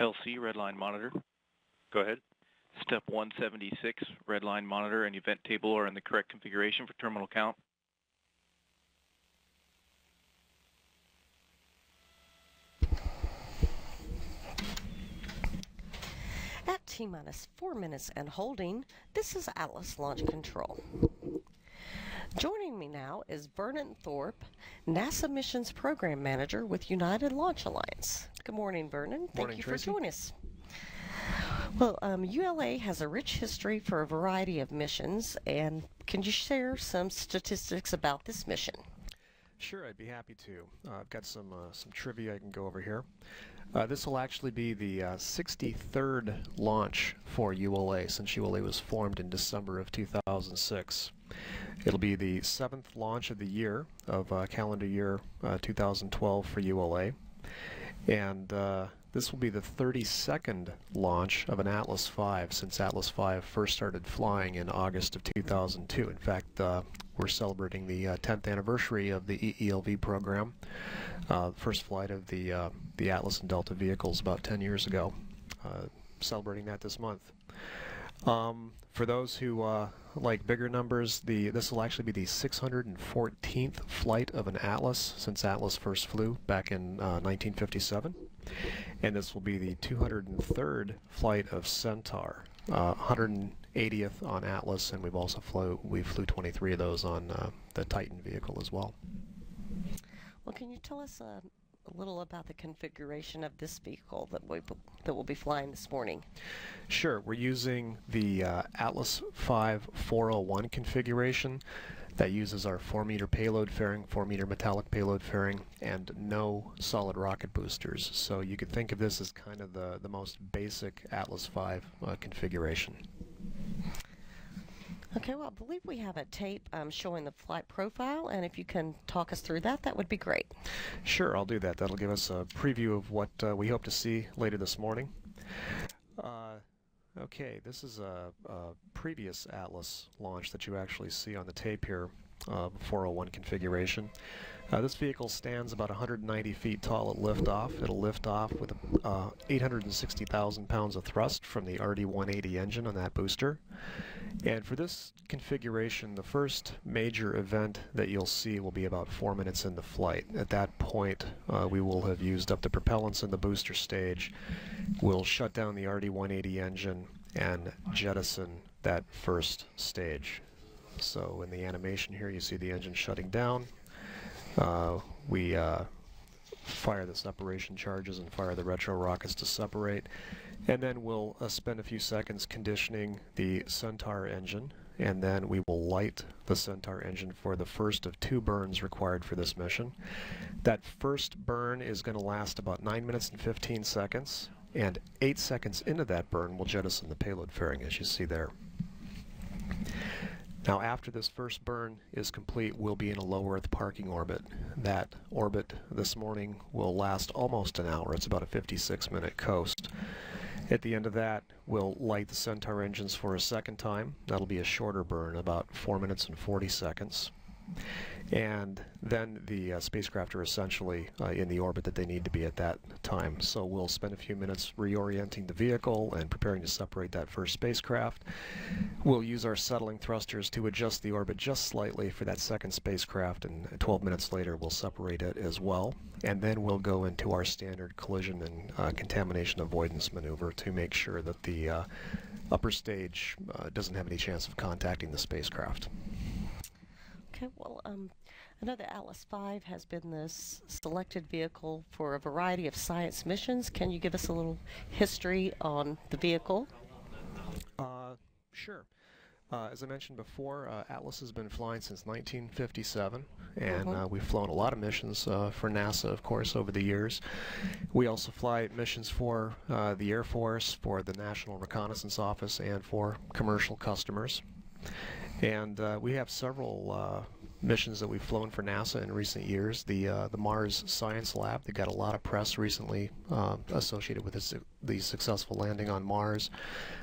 LC, redline monitor. Go ahead. Step 176, redline monitor and event table are in the correct configuration for terminal count.
At T-minus 4 minutes and holding, this is Atlas Launch Control. Joining me now is Vernon Thorpe, NASA Missions Program Manager with United Launch Alliance. Good morning, Vernon. Thank you for joining us. Well, ULA has a rich history for a variety of missions, and can you share some statistics about this mission?
Sure, I'd be happy to. I've got some trivia I can go over here. This will actually be the 63rd launch for ULA since ULA was formed in December of 2006. It'll be the 7th launch of the year of calendar year 2012 for ULA, and this will be the 32nd launch of an Atlas V since Atlas V first started flying in August of 2002. In fact, we're celebrating the 10th anniversary of the EELV program. First flight of the Atlas and Delta vehicles about 10 years ago. Celebrating that this month. For those who like bigger numbers, this will actually be the 614th flight of an Atlas since Atlas first flew back in 1957. And this will be the 203rd flight of Centaur, 180th on Atlas, and we flew 23 of those on the Titan vehicle as well.
Well, can you tell us a little about the configuration of this vehicle that we'll be flying this morning?
Sure. We're using the Atlas V 401 configuration that uses our 4-meter payload fairing, 4-meter metallic payload fairing, and no solid rocket boosters. So you could think of this as kind of the most basic Atlas V configuration.
Okay, well, I believe we have a tape showing the flight profile, and if you can talk us through that, that would be great.
Sure, I'll do that. That'll give us a preview of what we hope to see later this morning. Okay, this is a previous Atlas launch that you actually see on the tape here, 401 configuration. This vehicle stands about 190 feet tall at liftoff. It'll lift off with 860,000 pounds of thrust from the RD-180 engine on that booster. And for this configuration, the first major event that you'll see will be about 4 minutes into flight. At that point, we will have used up the propellants in the booster stage. We'll shut down the RD-180 engine and jettison that first stage. So in the animation here, you see the engine shutting down. We fire the separation charges and fire the retro rockets to separate, and then we'll spend a few seconds conditioning the Centaur engine, and then we will light the Centaur engine for the first of 2 burns required for this mission. That first burn is going to last about 9 minutes and 15 seconds, and 8 seconds into that burn we'll jettison the payload fairing, as you see there. Now, after this first burn is complete, we'll be in a low Earth parking orbit. That orbit this morning will last almost an hour. It's about a 56-minute coast. At the end of that, we'll light the Centaur engines for a second time. That'll be a shorter burn, about 4 minutes and 40 seconds. And then the spacecraft are essentially in the orbit that they need to be at that time. So we'll spend a few minutes reorienting the vehicle and preparing to separate that first spacecraft. We'll use our settling thrusters to adjust the orbit just slightly for that second spacecraft, and 12 minutes later we'll separate it as well. And then we'll go into our standard collision and contamination avoidance maneuver to make sure that the upper stage doesn't have any chance of contacting the spacecraft.
Okay, well, I know the Atlas V has been this selected vehicle for a variety of science missions. Can you give us a little history on the vehicle?
Sure. As I mentioned before, Atlas has been flying since 1957, and we've flown a lot of missions for NASA, of course, over the years. We also fly missions for the Air Force, for the National Reconnaissance Office, and for commercial customers. And we have several missions that we've flown for NASA in recent years. The Mars Science Lab, they got a lot of press recently associated with the successful landing on Mars.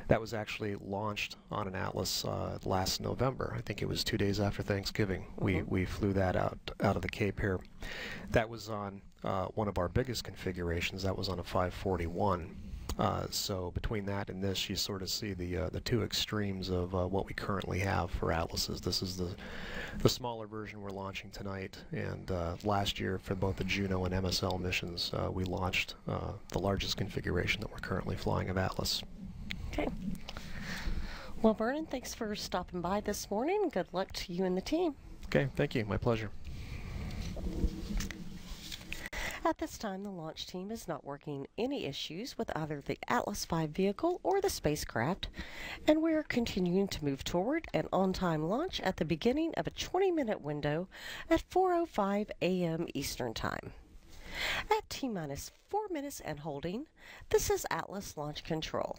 That was actually launched on an Atlas last November. I think it was 2 days after Thanksgiving. We flew that out of the Cape here. That was on one of our biggest configurations. That was on a 541. So between that and this, you sort of see the two extremes of what we currently have for Atlases. This is the smaller version we're launching tonight, and last year for both the Juno and MSL missions, we launched the largest configuration that we're currently flying of Atlas.
Okay. Well, Vernon, thanks for stopping by this morning. Good luck to you and the team.
Okay, thank you. My pleasure.
At this time, the launch team is not working any issues with either the Atlas V vehicle or the spacecraft, and we are continuing to move toward an on-time launch at the beginning of a 20-minute window at 4:05 a.m. Eastern Time. At T-minus 4 minutes and holding, this is Atlas Launch Control.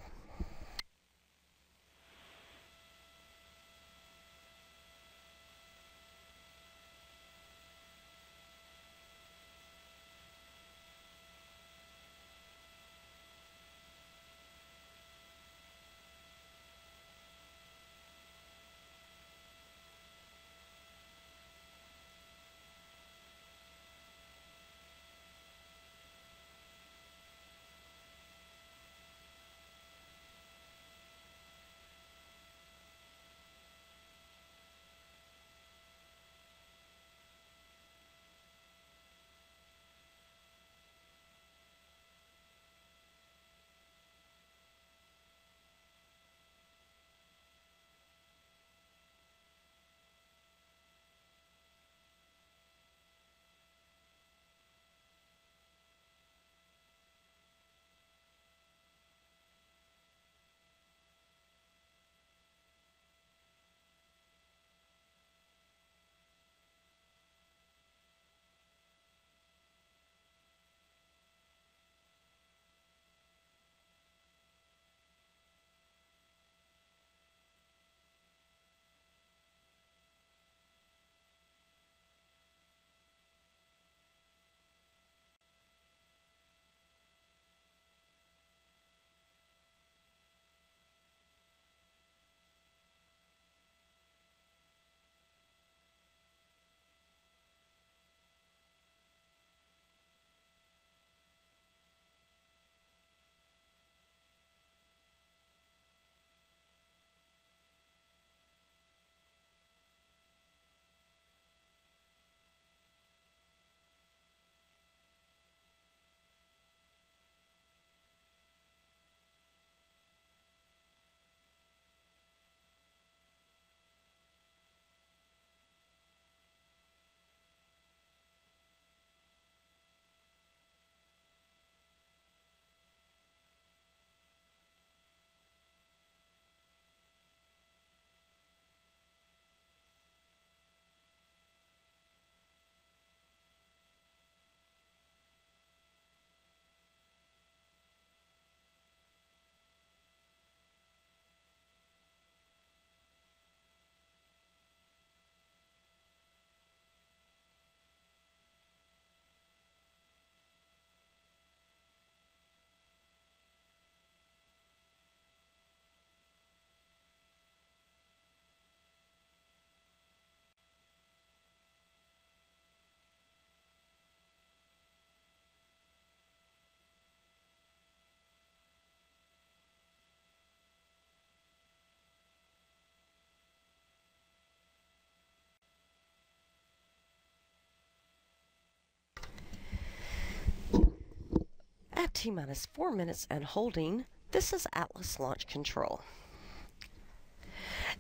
At T-minus 4 minutes and holding, this is Atlas Launch Control.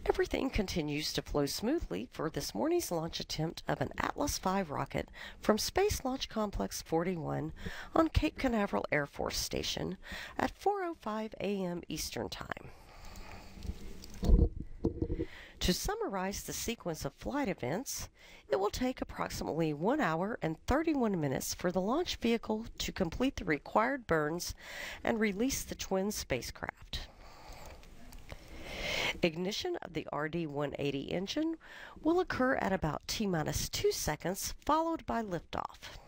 Everything continues to flow smoothly for this morning's launch attempt of an Atlas V rocket from Space Launch Complex 41 on Cape Canaveral Air Force Station at 4:05 a.m. Eastern Time. To summarize the sequence of flight events, it will take approximately 1 hour and 31 minutes for the launch vehicle to complete the required burns and release the twin spacecraft. Ignition of the RD-180 engine will occur at about T-minus 2 seconds, followed by liftoff.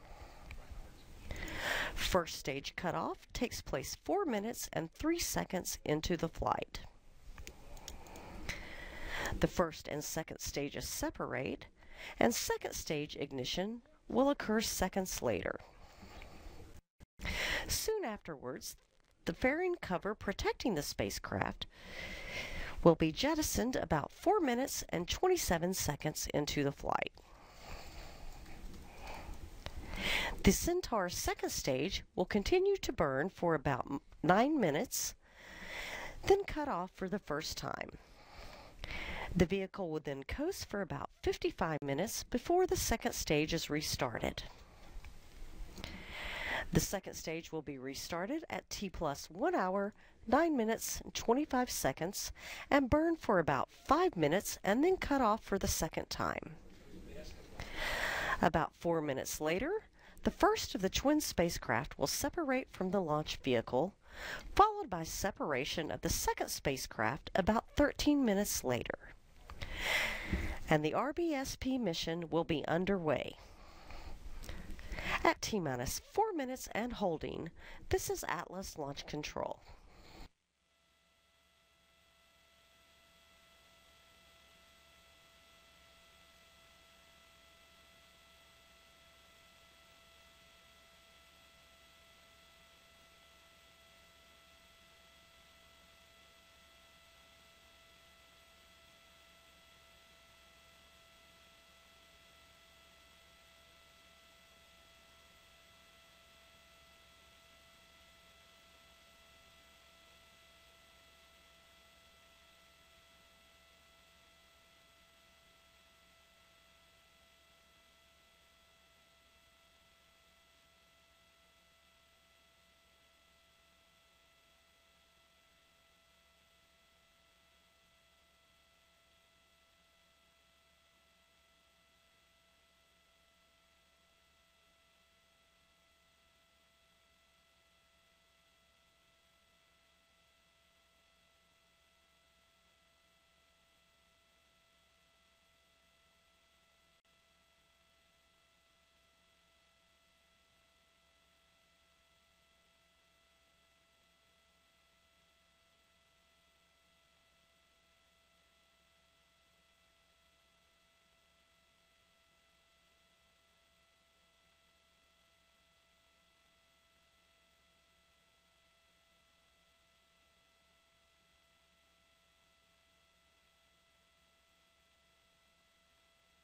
First stage cutoff takes place 4 minutes and 3 seconds into the flight. The first and second stages separate, and second stage ignition will occur seconds later. Soon afterwards, the fairing cover protecting the spacecraft will be jettisoned about 4 minutes and 27 seconds into the flight. The Centaur second stage will continue to burn for about 9 minutes, then cut off for the first time. The vehicle will then coast for about 55 minutes before the second stage is restarted. The second stage will be restarted at T plus 1 hour, 9 minutes, and 25 seconds, and burn for about 5 minutes and then cut off for the second time. About 4 minutes later, the first of the twin spacecraft will separate from the launch vehicle, followed by separation of the second spacecraft about 13 minutes later. And the RBSP mission will be underway. At T-minus 4 minutes and holding, this is Atlas Launch Control.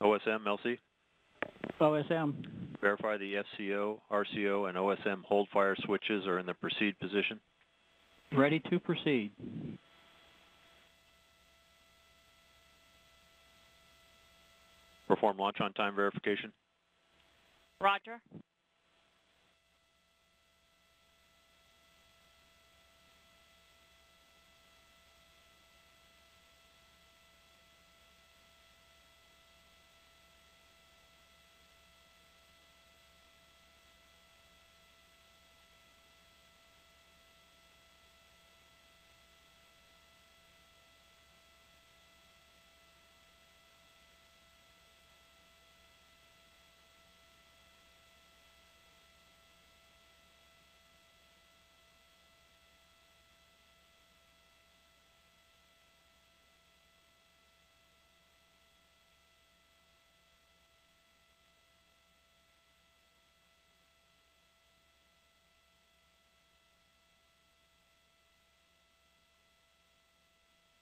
OSM, LC.
OSM.
Verify the FCO, RCO, and OSM hold fire switches are in the proceed position.
Ready to proceed.
Perform launch on time verification.
Roger.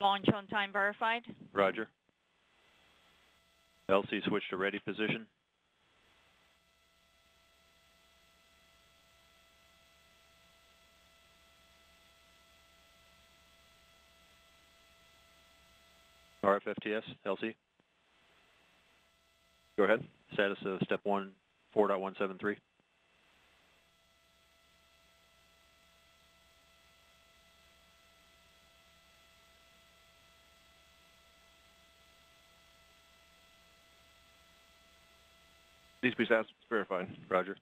Launch on time verified.
Roger. LC switch to ready position. RFFTS, LC.
Go ahead.
Status of step 1, 4.173.
These be status verified.
Roger.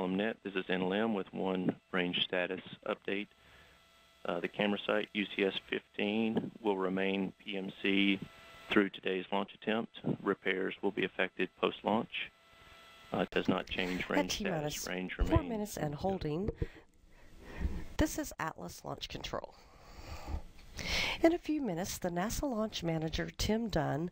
NLM Net. This is NLM with one range status update. The camera site UCS 15 will remain PMC through today's launch attempt. Repairs will be effected post-launch. It does not change range status. Range remains
4 minutes and holding. This is Atlas Launch Control. In a few minutes, the NASA Launch Manager Tim Dunn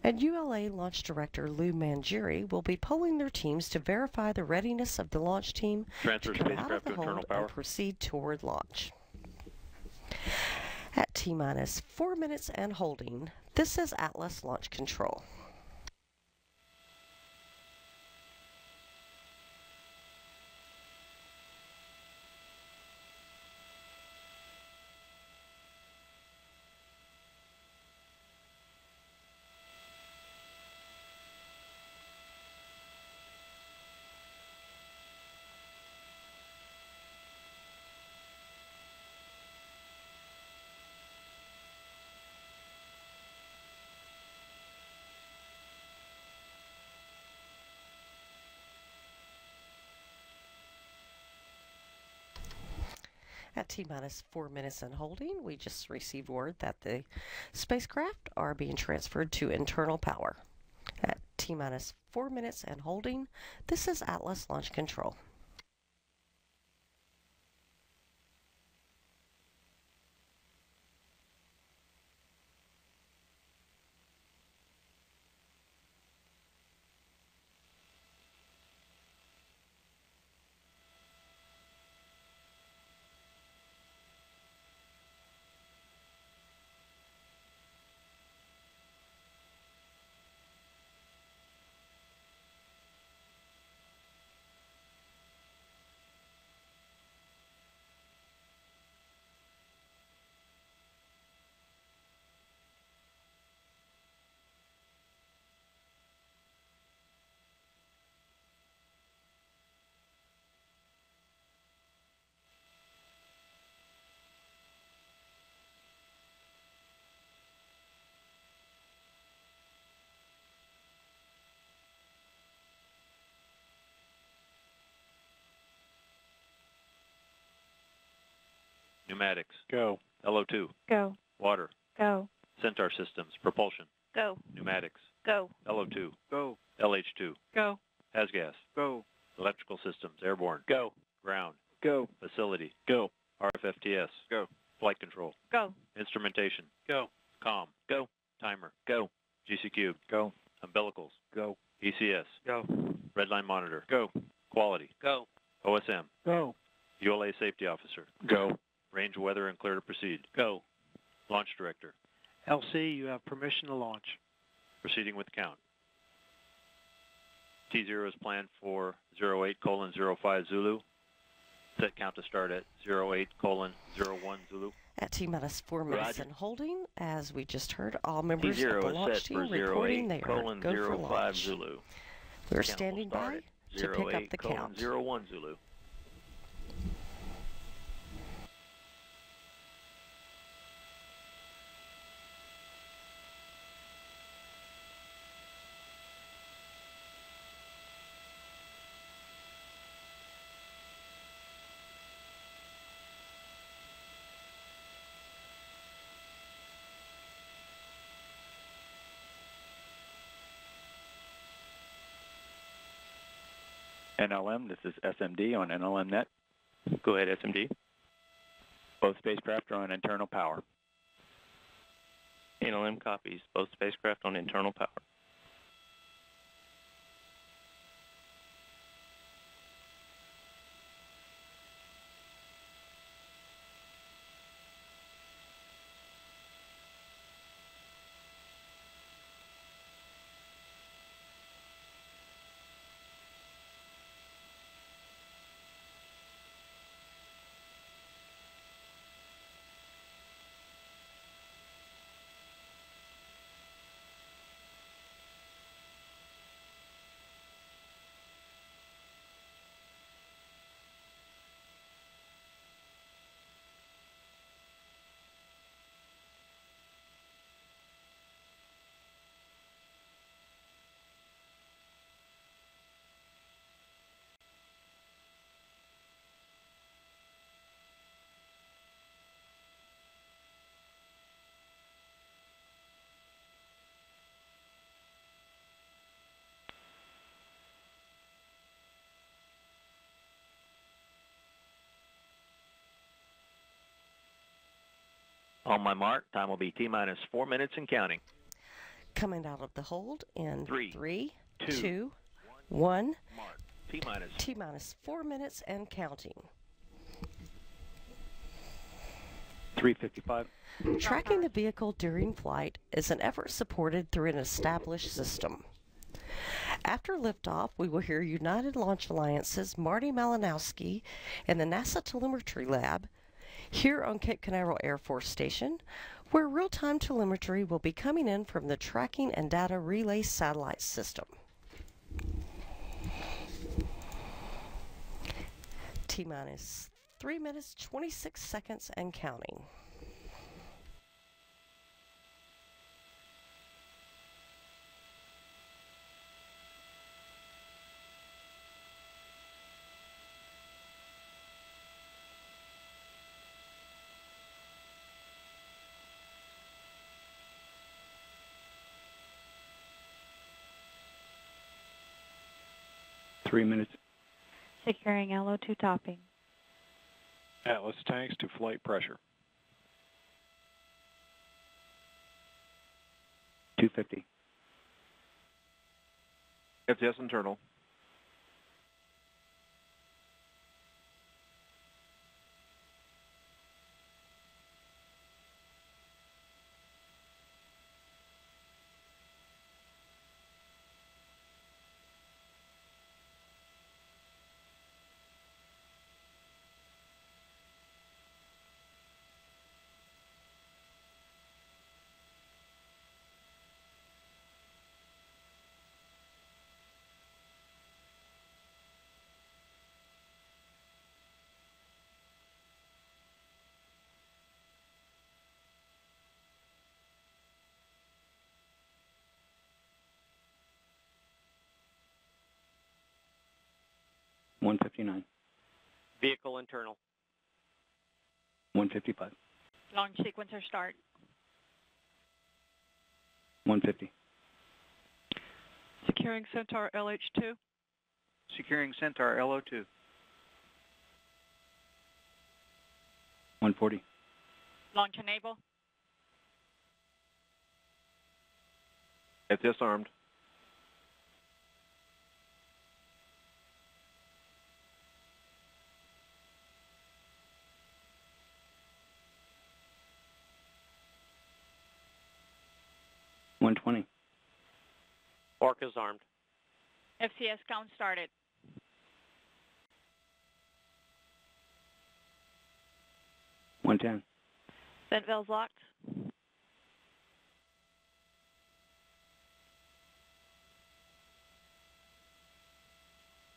and ULA Launch Director Lou Mangieri will be polling their teams to verify the readiness of the launch team
Transfer
to come out of
spacecraft to
the hold
internal power.
and proceed toward launch. At T-minus 4 minutes and holding, this is Atlas Launch Control. At T-minus 4 minutes and holding, we just received word that the spacecraft are being transferred to internal power. At T-minus 4 minutes and holding, this is Atlas Launch Control.
Pneumatics.
Go.
LO2.
Go.
Water.
Go.
Centaur systems. Propulsion.
Go.
Pneumatics.
Go.
LO2.
Go.
LH2.
Go.
HASGAS.
Go.
Electrical systems. Airborne.
Go.
Ground.
Go.
Facility.
Go.
RFFTS.
Go.
Flight control.
Go.
Instrumentation.
Go.
COM.
Go.
Timer.
Go.
GCQ.
Go.
Umbilicals.
Go.
ECS.
Go.
Redline monitor.
Go.
Quality.
Go.
OSM.
Go.
ULA safety officer.
Go.
Range, weather, and clear to proceed.
Go.
Launch director.
LC, you have permission to launch.
Proceeding with count. T0 is planned for 08:05 Zulu. Set count to start at 08:01 Zulu.
At T-minus 4 minutes
Roger.
and holding, as we just heard, all members of
T0
the
is
launch
set for
team reporting they are go for
08:05
launch.
Zulu.
We're
Count
standing
will start
by
at
to pick up the count.
08:01 Zulu.
NLM, this is SMD on NLM Net.
Go ahead, SMD.
Both spacecraft are on internal power.
NLM copies. Both spacecraft on internal power.
On my mark, time will be T-minus 4 minutes and counting.
Coming out of the hold in 3,
2,
2 1.
Mark. T-minus.
T-minus 4 minutes and counting.
3:55.
Tracking the vehicle during flight is an effort supported through an established system. After liftoff, we will hear United Launch Alliance's Marty Malinowski in the NASA Telemetry Lab here on Cape Canaveral Air Force Station, where real-time telemetry will be coming in from the Tracking and Data Relay Satellite System. T-minus 3 minutes, 26 seconds and counting.
Three minutes.
Securing LO2 topping.
Atlas tanks to flight pressure.
250.
FTS internal.
$159.
Vehicle internal.
$155.
Launch sequencer start.
$150.
Securing Centaur LH2.
Securing Centaur LO2.
$140.
Launch enable.
FTS armed.
$120.
Orca's armed.
FCS count started.
$110.
Vent valves locked.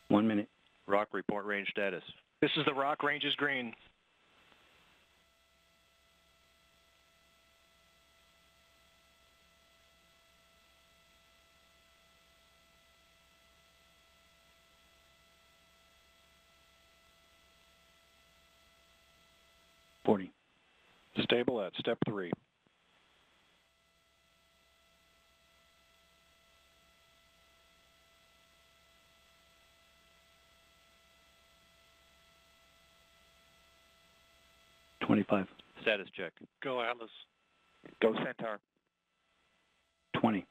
One minute.
Rock, report range status.
This is the Rock, range is green. Stable at step 3.
$25.
Status check.
Go Atlas. Go Centaur.
20.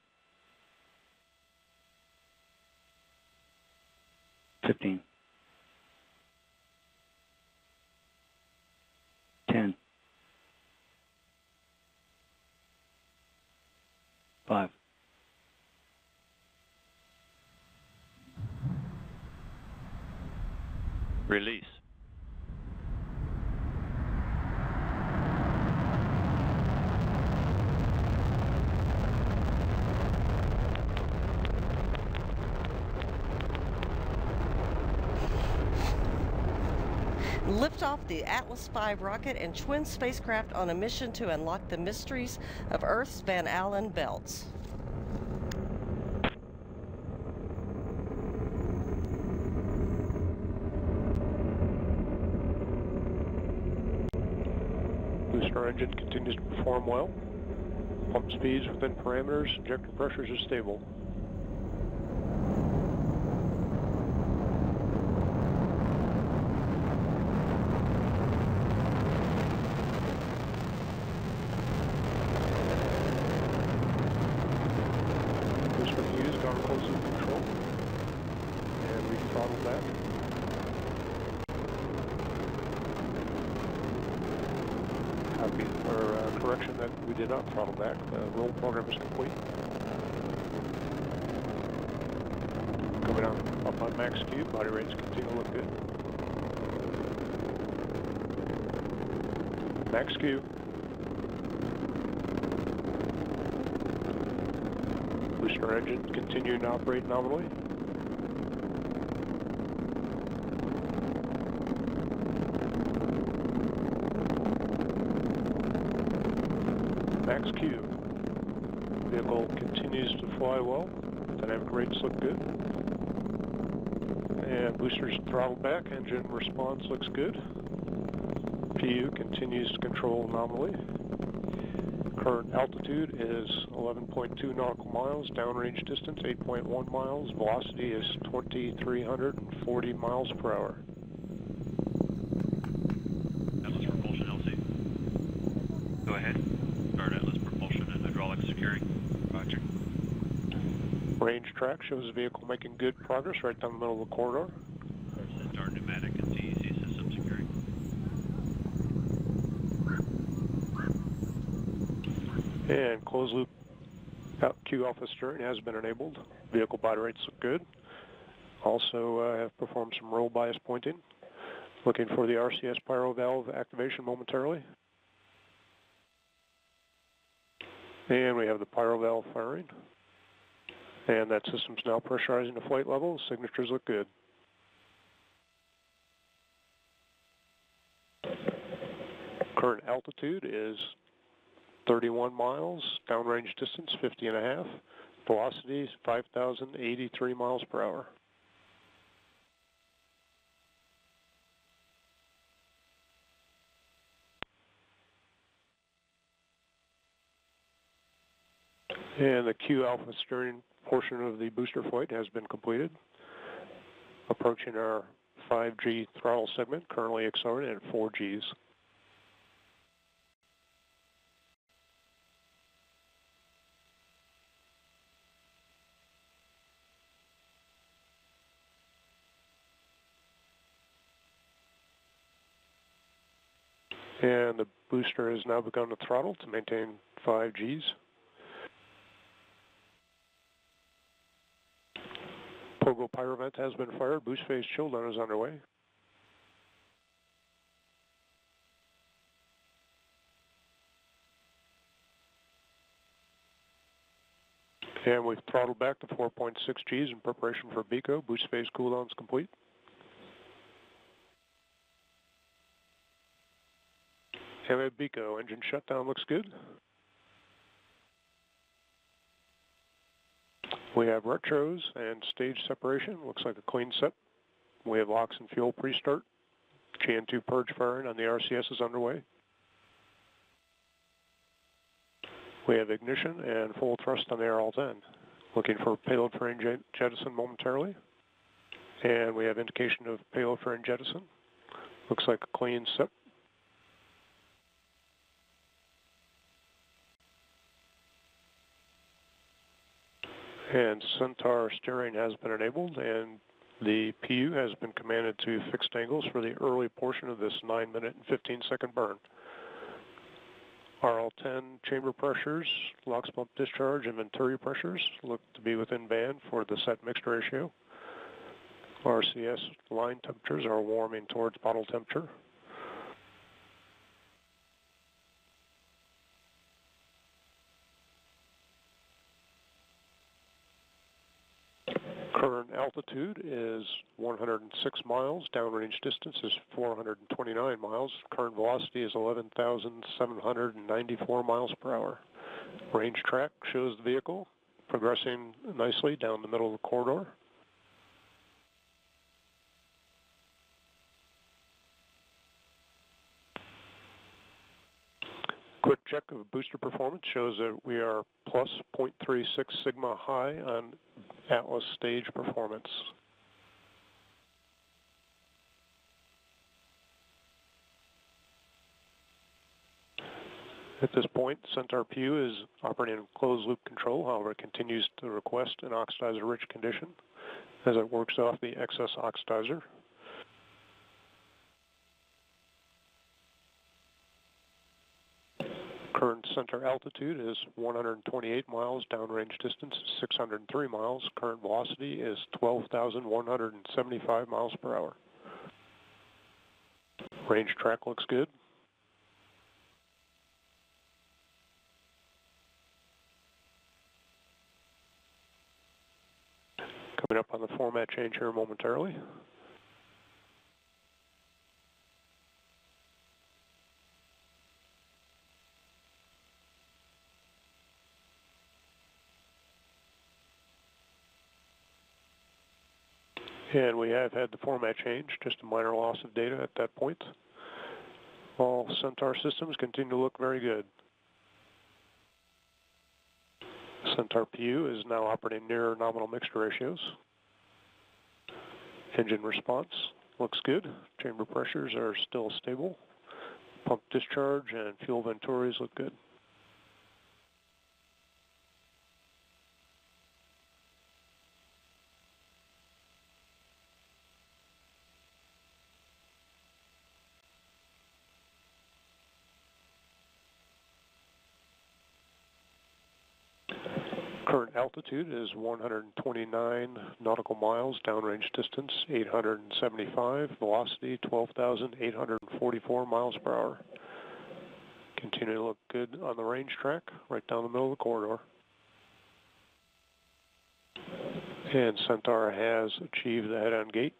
15. 10. 5.
Release.
Lift off the Atlas V rocket and twin spacecraft on a mission to unlock the mysteries of Earth's Van Allen belts.
Booster engine continues to perform well. Pump speeds within parameters. Injector pressures are stable. throttle back. Correction that we did not throttle back. The roll program is complete. Coming up on max Q, body rates continue to look good. Max Q. Booster engine continuing to operate nominally. Max Q. Vehicle continues to fly well. Dynamic rates look good. And boosters throttled back. Engine response looks good. PU continues to control nominally. Current altitude is 11.2 nautical miles. Downrange distance 8.1 miles. Velocity is 2,340 miles per hour.
Atlas propulsion LC. Go ahead. Start Atlas propulsion and hydraulic securing. Roger.
Range track shows the vehicle making good progress right down the middle of the corridor.
Centaur pneumatic and CEC system securing.
And closed loop Q alpha steering has been enabled. Vehicle body rates look good. Also have performed some roll bias pointing. Looking for the RCS pyro valve activation momentarily. And we have the pyro valve firing. And that system's now pressurizing to flight level. Signatures look good. Current altitude is 31 miles. Downrange distance 50.5. Velocity is 5,083 miles per hour. And the Q alpha steering portion of the booster flight has been completed. Approaching our 5G throttle segment, currently accelerating at 4 Gs. And the booster has now begun to throttle to maintain 5 Gs. Pogo pyro vent has been fired. Boost phase chill down is underway. And we've throttled back to 4.6 Gs in preparation for BECO. Boost phase cool down is complete. And at BECO, engine shutdown looks good. We have retros and stage separation. Looks like a clean set. We have LOX and fuel pre-start. GN2 purge firing on the RCS is underway. We have ignition and full thrust on the RL-10. Looking for payload fairing jettison momentarily. And we have indication of payload fairing jettison. Looks like a clean set. And Centaur steering has been enabled, and the PU has been commanded to fixed angles for the early portion of this 9-minute and 15-second burn. RL-10 chamber pressures, LOX pump discharge, and venturi pressures look to be within band for the set mixed ratio. RCS line temperatures are warming towards bottle temperature. Current altitude is 106 miles. Downrange distance is 429 miles. Current velocity is 11,794 miles per hour. Range track shows the vehicle progressing nicely down the middle of the corridor. Quick check of booster performance shows that we are plus 0.36 sigma high on Atlas stage performance. At this point, Centaur PU is operating in closed loop control. However, it continues to request an oxidizer-rich condition. as it works off the excess oxidizer. Current center altitude is 128 miles, downrange distance is 603 miles. Current velocity is 12,175 miles per hour. Range track looks good. Coming up on the format change here momentarily. And we have had the format change, just a minor loss of data at that point. All Centaur systems continue to look very good. Centaur PU is now operating near nominal mixture ratios. Engine response looks good. Chamber pressures are still stable. Pump discharge and fuel venturis look good. Current altitude is 129 nautical miles, downrange distance 875, velocity 12,844 miles per hour. Continue to look good on the range track, right down the middle of the corridor. And Centaur has achieved the head-on gate.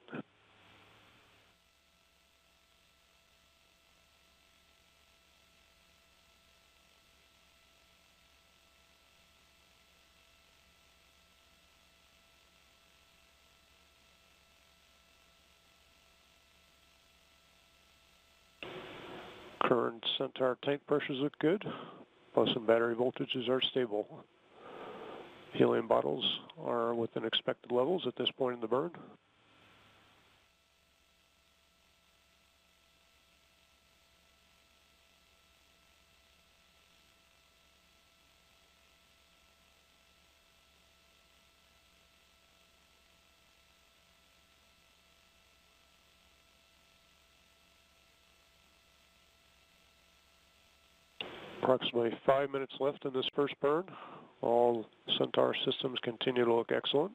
Current Centaur tank pressures look good. Bus and battery voltages are stable. Helium bottles are within expected levels at this point in the burn. Approximately 5 minutes left in this first burn. All Centaur systems continue to look excellent.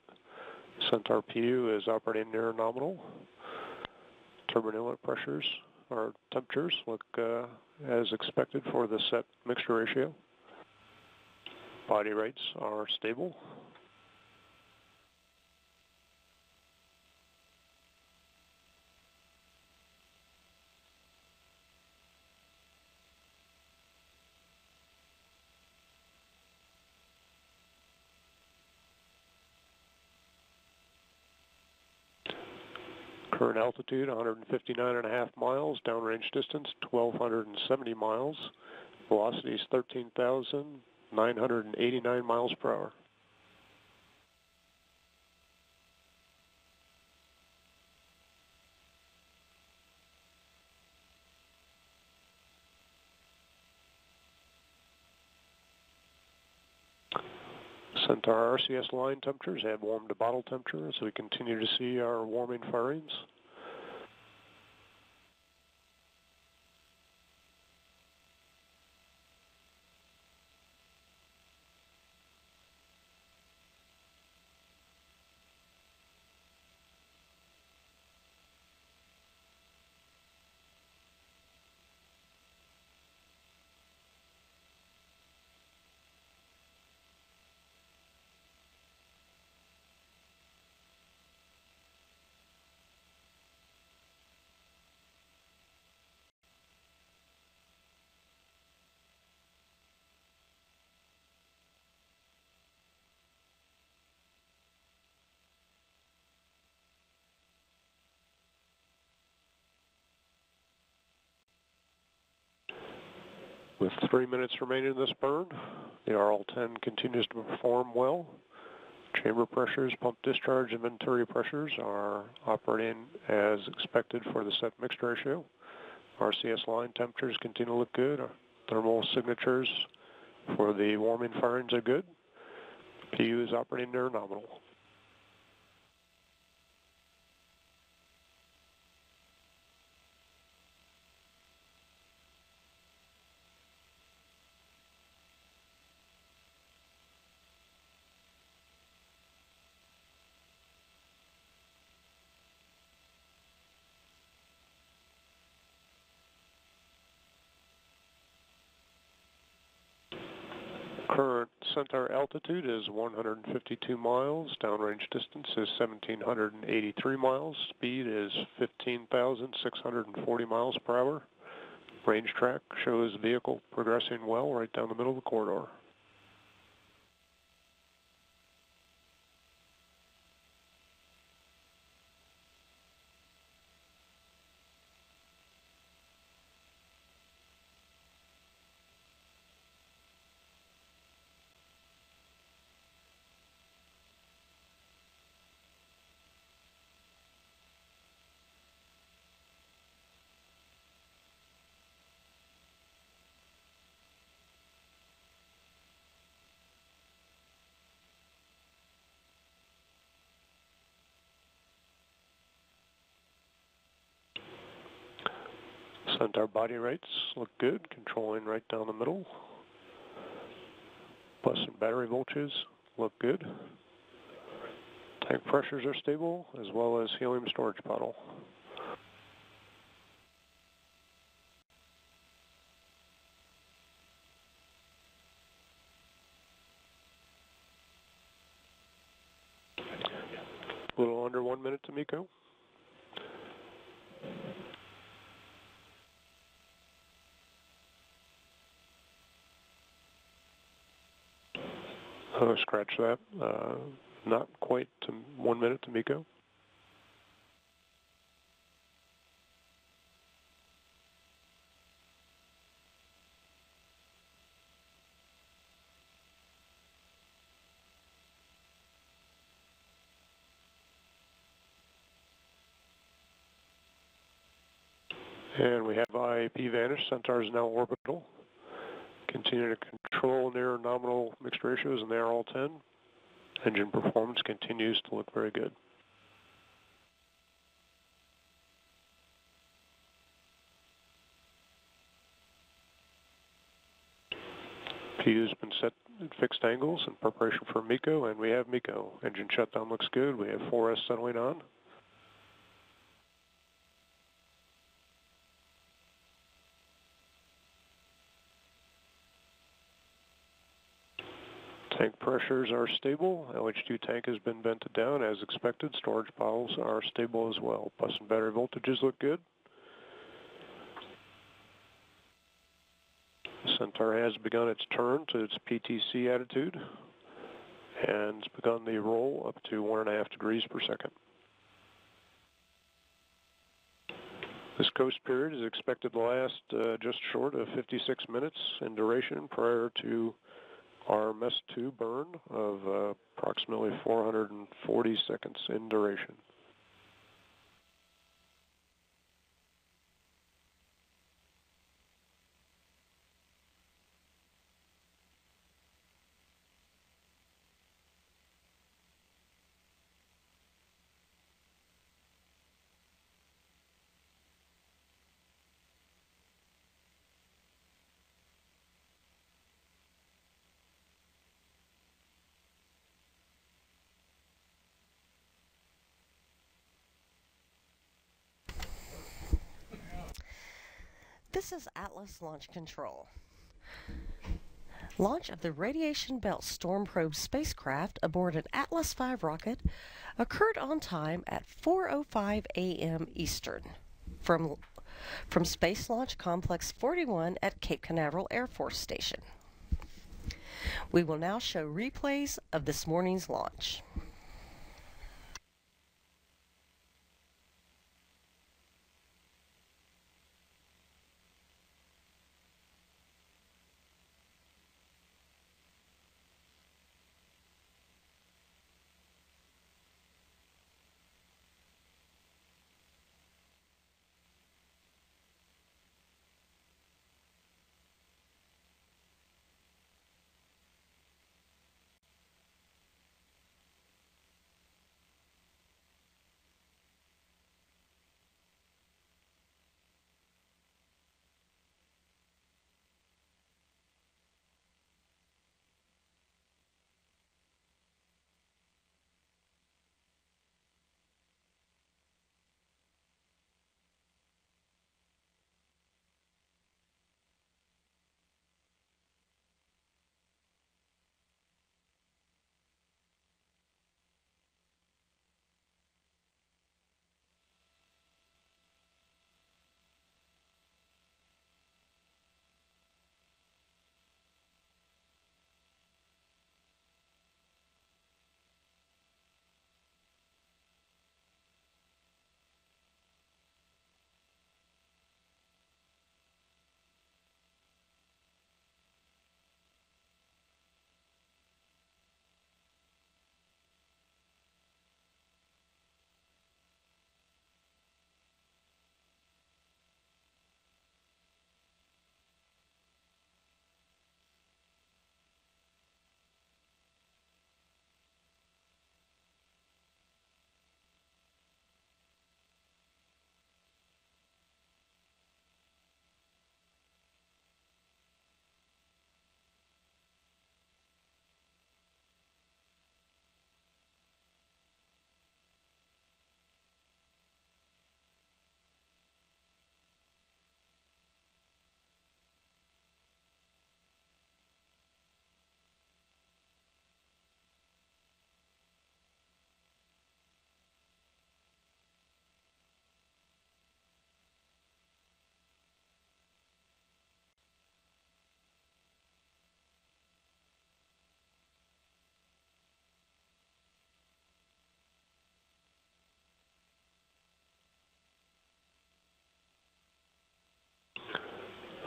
Centaur PU is operating near nominal. Turbine inlet pressures or temperatures look as expected for the set mixture ratio. Body rates are stable. Current altitude 159.5 miles, downrange distance 1,270 miles, velocity is 13,989 miles per hour. Centaur RCS line temperatures have warmed to bottle temperature as we continue to see our warming firings. With 3 minutes remaining in this burn, the RL-10 continues to perform well. Chamber pressures, pump discharge, and venturi pressures are operating as expected for the set mixed ratio. RCS line temperatures continue to look good. Our thermal signatures for the warming firings are good. PU is operating near nominal. Current Centaur altitude is 152 miles. Downrange distance is 1,783 miles. Speed is 15,640 miles per hour. Range track shows vehicle progressing well right down the middle of the corridor. Centaur body rates look good, controlling right down the middle. Bus and battery voltages look good. Tank pressures are stable, as well as helium storage bottle. A little under 1 minute to MECO. Scratch that. Not quite to 1 minute to MECO. And we have IAP vanished. Centaur is now orbital. Continue to control near nominal mixed ratios, and they are all 10. Engine performance continues to look very good. PU has been set at fixed angles in preparation for MECO, and we have MECO. Engine shutdown looks good. We have 4S settling on. Tank pressures are stable. LH2 tank has been vented down as expected. Storage piles are stable as well. Bus and battery voltages look good. Centaur has begun its turn to its PTC attitude and it's begun the roll up to 1.5 degrees per second. This coast period is expected to last just short of 56 minutes in duration prior to our MES 2 burn of approximately 440 seconds in duration.
This is Atlas Launch Control. Launch of the Radiation Belt Storm Probe spacecraft aboard an Atlas V rocket occurred on time at 4:05 a.m. Eastern from Space Launch Complex 41 at Cape Canaveral Air Force Station. We will now show replays of this morning's launch.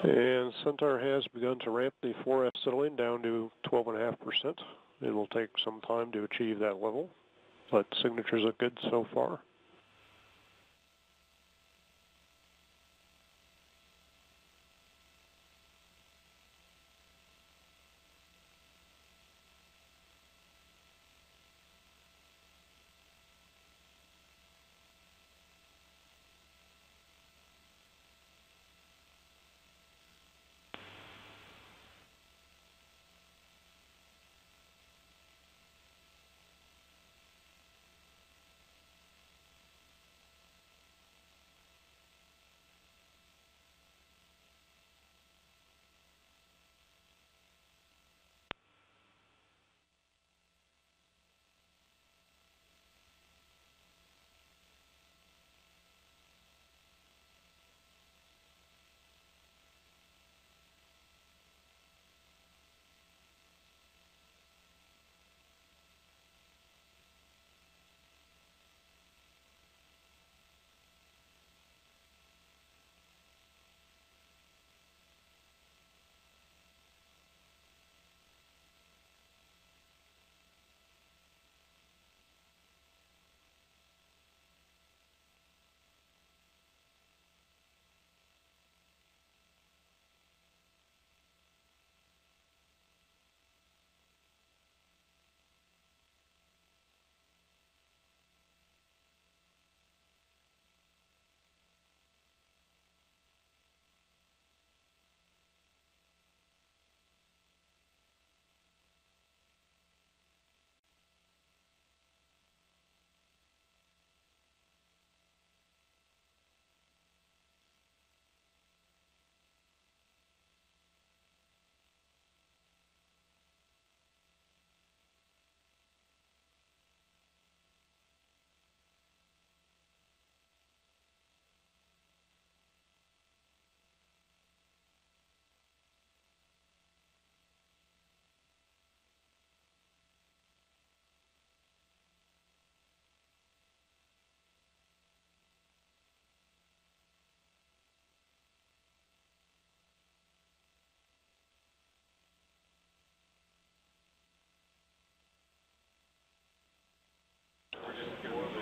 And Centaur has begun to ramp the 4S settling down to 12.5%. It will take some time to achieve that level, but signatures look good so far.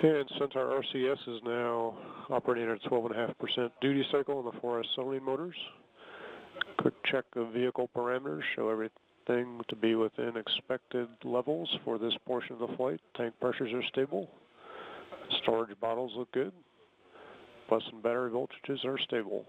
And Centaur RCS is now operating at a 12.5% duty cycle on the 4S settling motors. Quick check of vehicle parameters show everything to be within expected levels for this portion of the flight. Tank pressures are stable. Storage bottles look good. Bus and battery voltages are stable.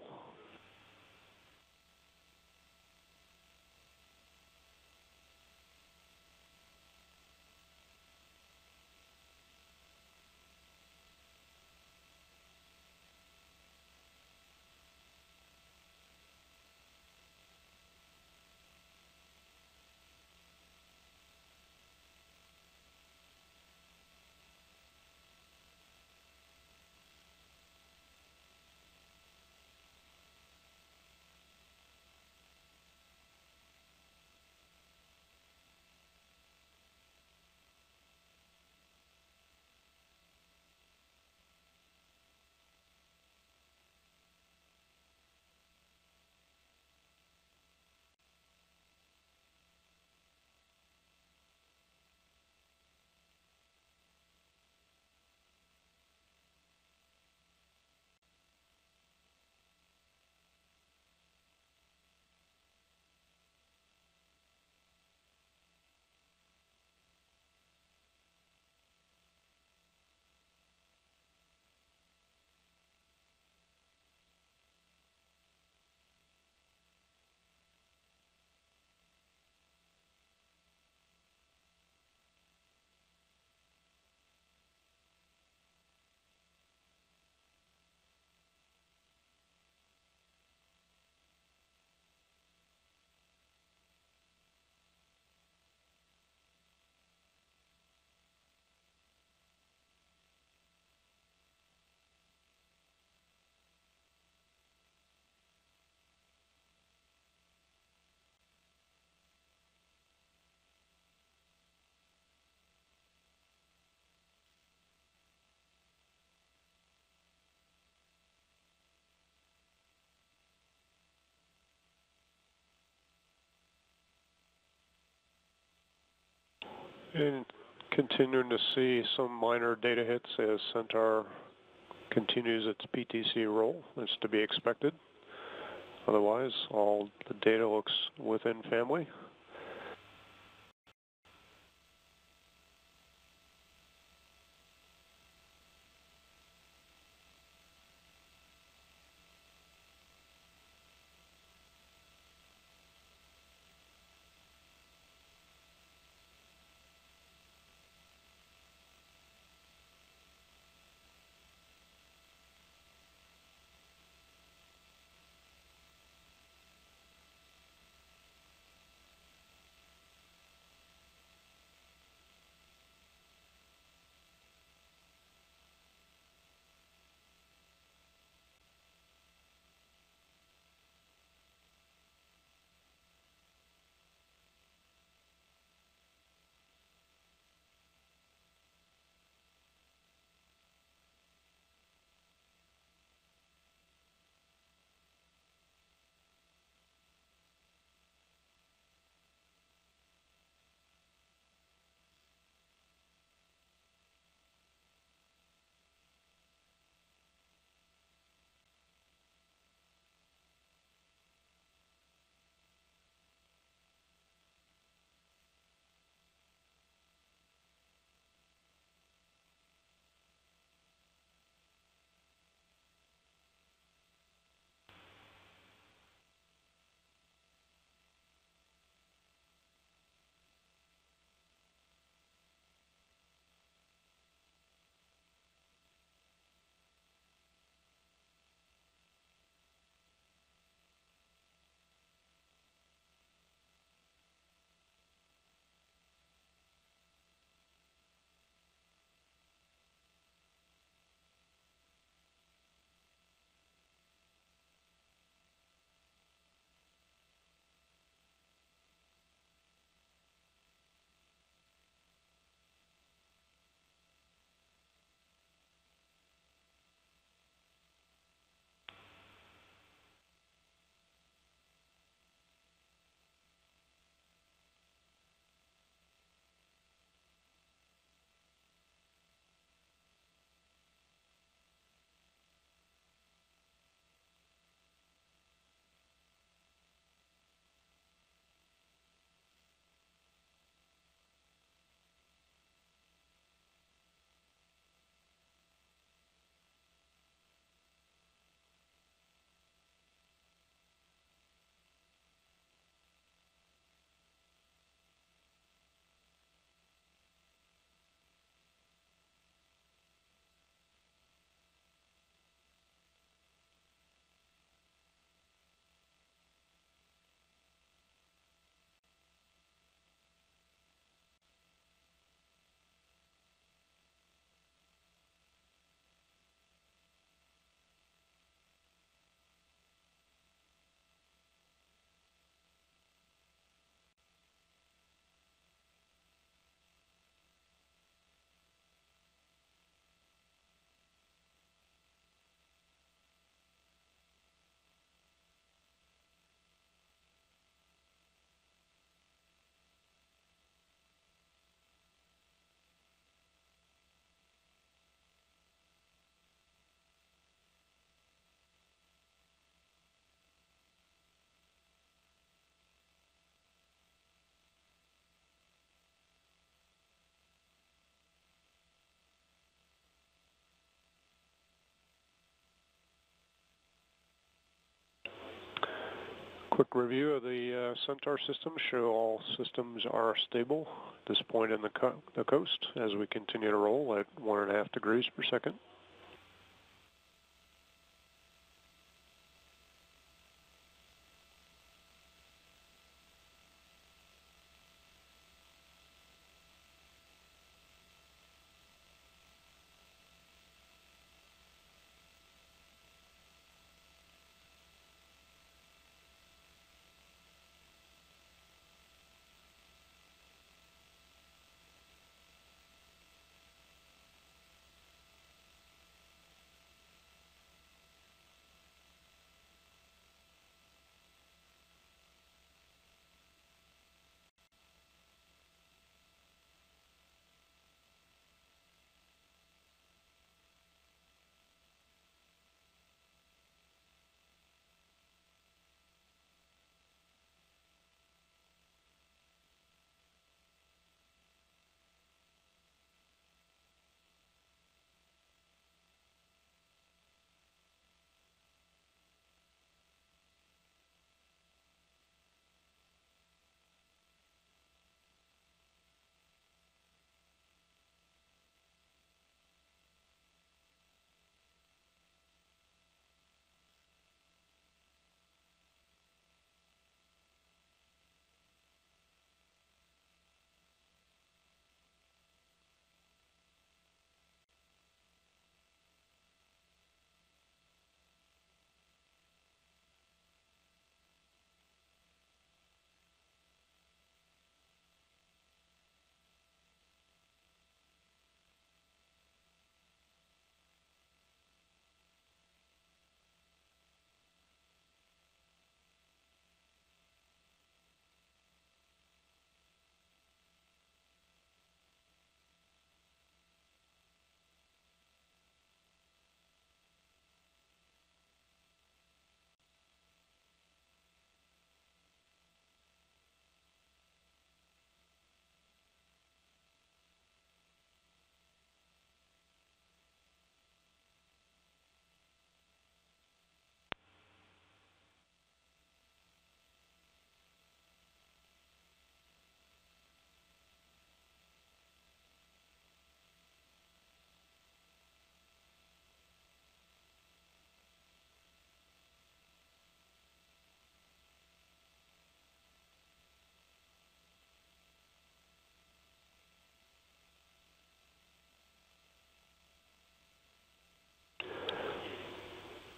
And continuing to see some minor data hits as Centaur continues its PTC roll. It's to be expected. Otherwise, all the data looks within family. Quick review of the Centaur system. Show all systems are stable at this point in the coast as we continue to roll at 1.5 degrees per second.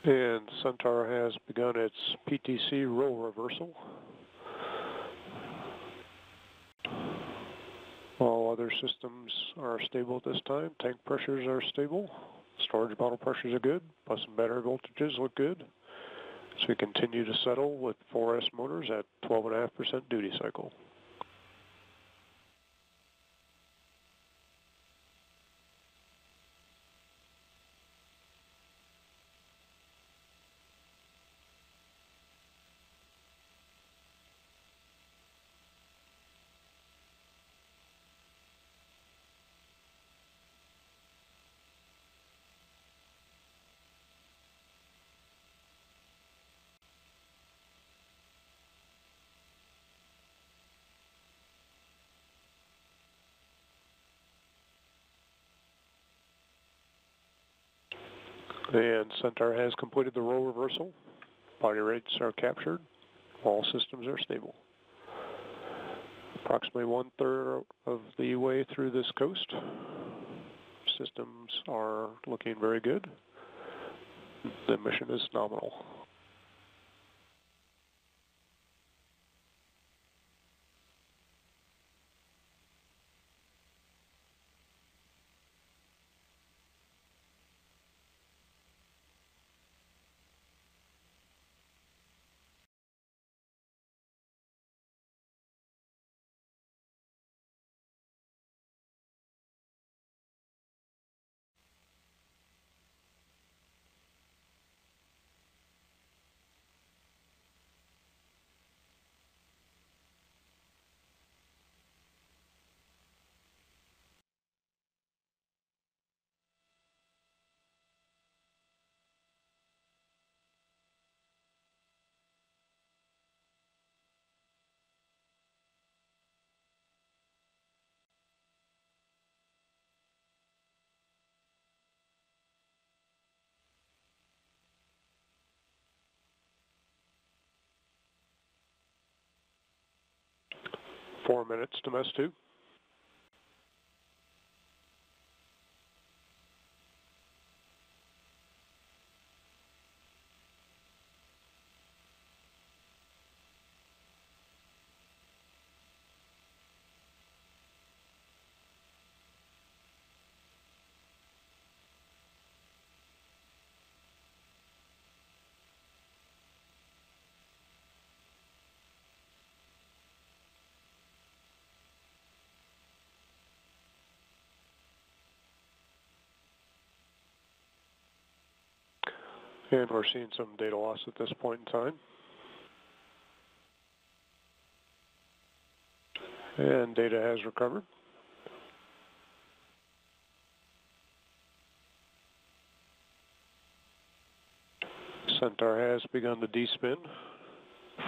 And Centaur has begun its PTC roll reversal. All other systems are stable at this time. Tank pressures are stable. Storage bottle pressures are good. Bus and battery voltages look good. So we continue to settle with 4S motors at 12.5% duty cycle. And Centaur has completed the roll reversal. Body rates are captured. All systems are stable. Approximately 1/3 of the way through this coast. Systems are looking very good. The mission is nominal. Four minutes to mess 2. And we're seeing some data loss at this point in time. And data has recovered. Centaur has begun to despin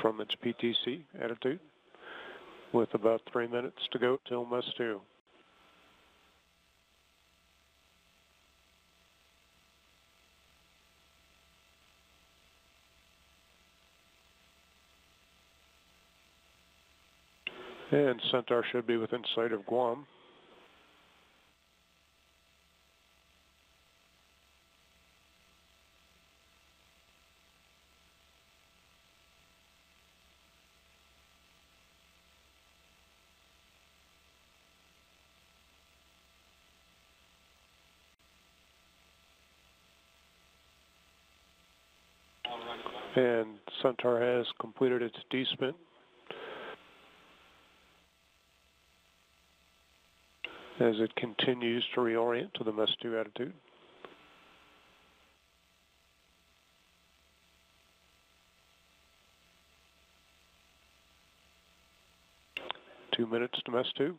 from its PTC attitude with about 3 minutes to go till mess 2. And Centaur should be within sight of Guam. And Centaur has completed its despin. As it continues to reorient to the mess 2 attitude. Two minutes to mess 2.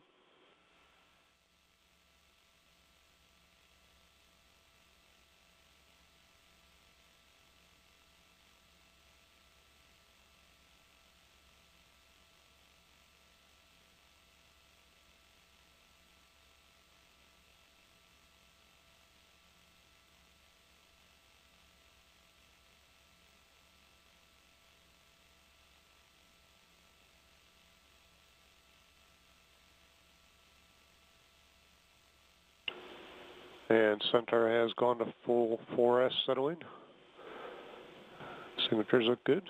And Centaur has gone to full 4S settling. Signatures look good.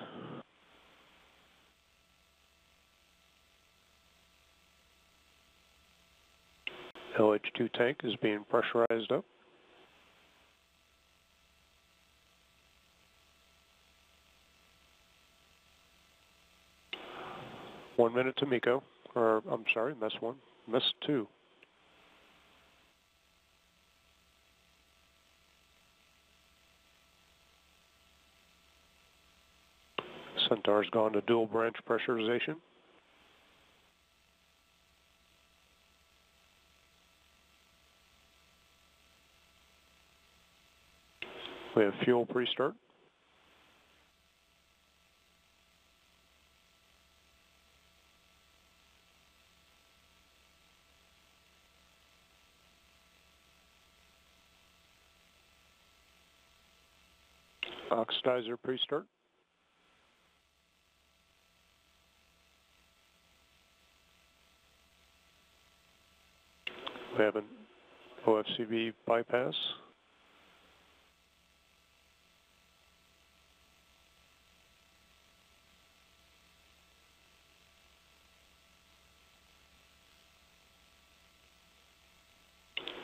LH2 tank is being pressurized up. One minute to MECO, or I'm sorry, miss one, miss two. Centaur's gone to dual branch pressurization. We have fuel pre-start. Oxidizer pre-start. We have an OFCV bypass.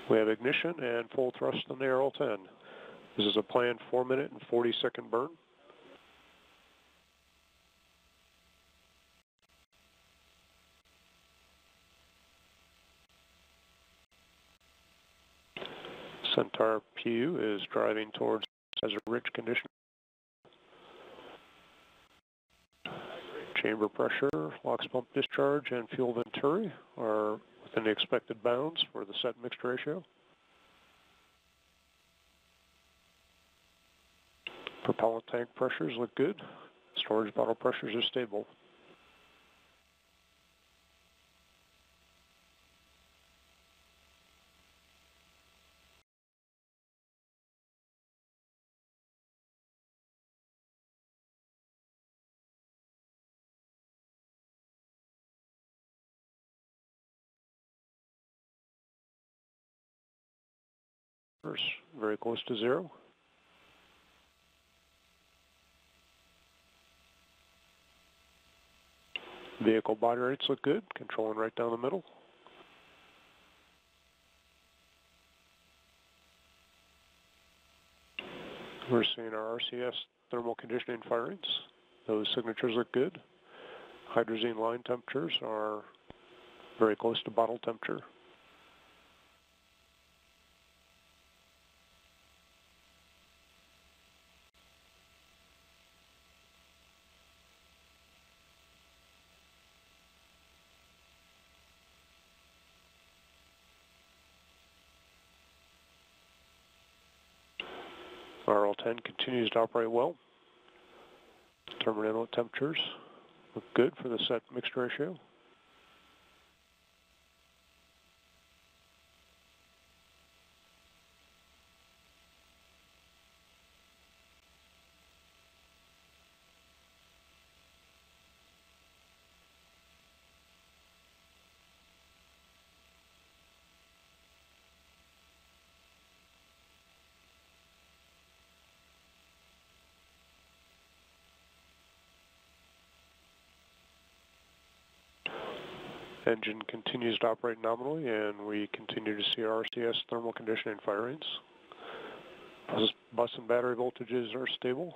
We have ignition and full thrust on the RL-10. This is a planned 4-minute and 40-second burn. Centaur PU is driving towards as a rich condition. Chamber pressure, LOX pump discharge, and fuel venturi are within the expected bounds for the set mixed ratio. Propellant tank pressures look good. Storage bottle pressures are stable. Very close to zero. Vehicle body rates look good, controlling right down the middle. We're seeing our RCS thermal conditioning firings. Those signatures look good. Hydrazine line temperatures are very close to bottle temperature. RL-10 continues to operate well. Terminal temperatures look good for the set mixed ratio. Engine continues to operate nominally, and we continue to see RCS thermal conditioning firings. Bus and battery voltages are stable.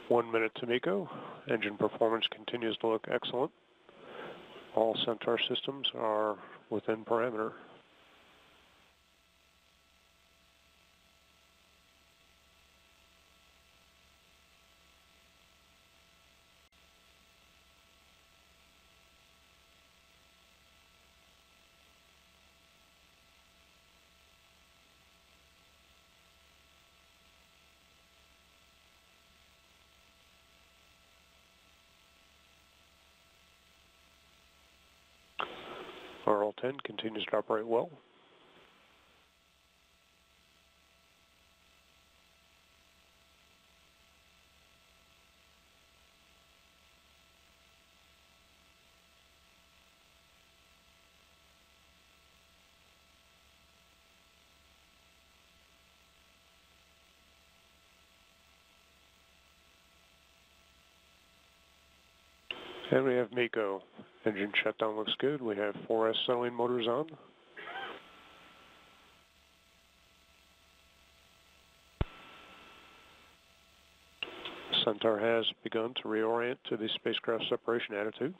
1 minute to MECO. Engine performance continues to look excellent. All Centaur systems are within parameter. RL-10 continues to operate well. And we have MECO. Engine shutdown looks good. We have 4S settling motors on. Centaur has begun to reorient to the spacecraft separation attitude.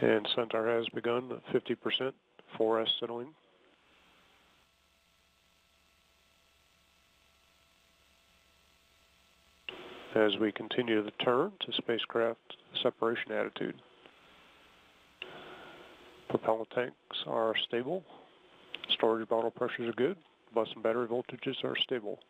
And Centaur has begun 50% 4S settling. As we continue the turn to spacecraft separation attitude. Propellant tanks are stable. Storage bottle pressures are good. Bus and battery voltages are stable.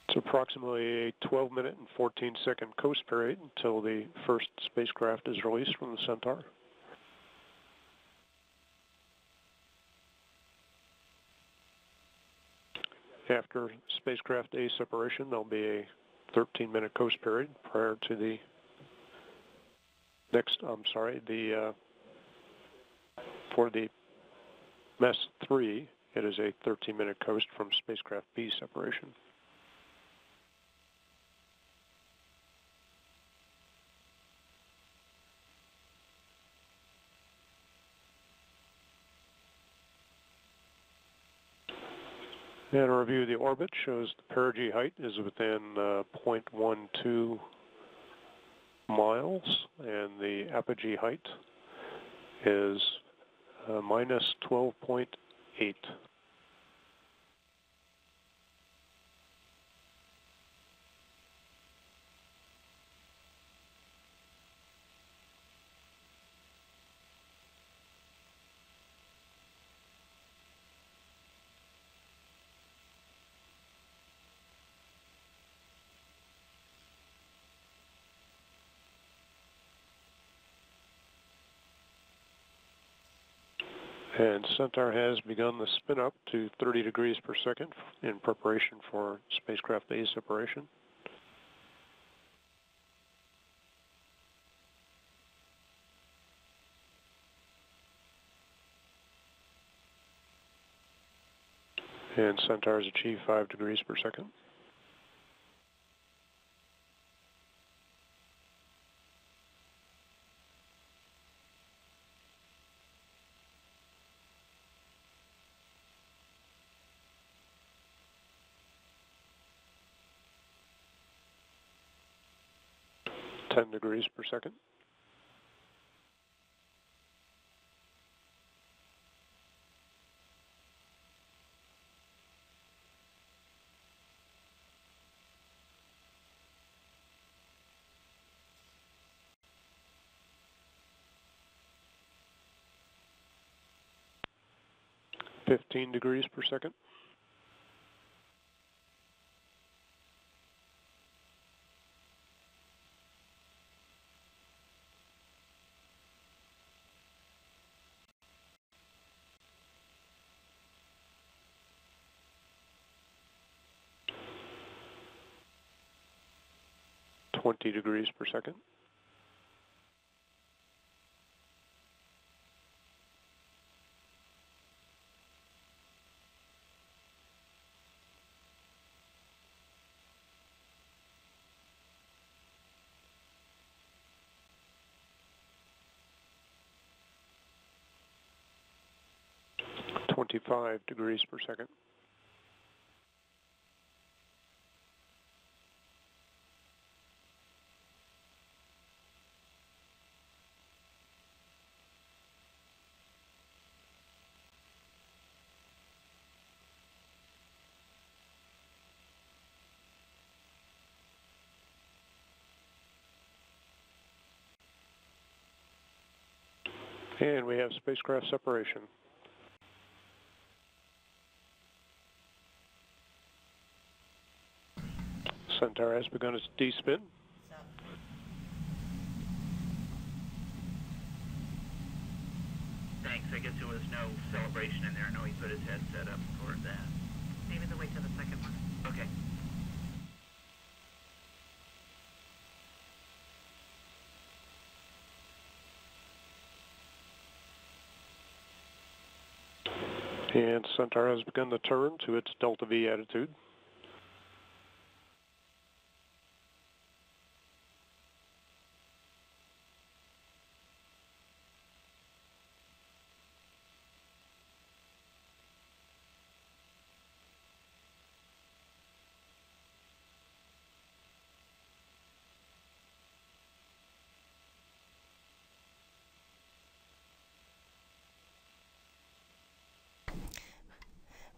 It's approximately a 12-minute and 14-second coast period until the first spacecraft is released from the Centaur. After spacecraft A separation, there'll be a 13-minute coast period prior to the next, for the MES 3, it is a 13-minute coast from spacecraft B separation. And a review of the orbit shows the perigee height is within 0.12 miles, and the apogee height is minus 12.8. And Centaur has begun the spin up to 30 degrees per second in preparation for spacecraft A separation. And Centaur has achieved 5 degrees per second. Degrees per second. Degrees per second. 20 degrees per second. .25 degrees per second. And we have spacecraft separation. Centaur has begun its D-spin.
Thanks. I guess there was no celebration in there. I know he put his headset up for that. Maybe they'll wait till the second one. Okay.
And Centaur has begun the turn to its delta V attitude.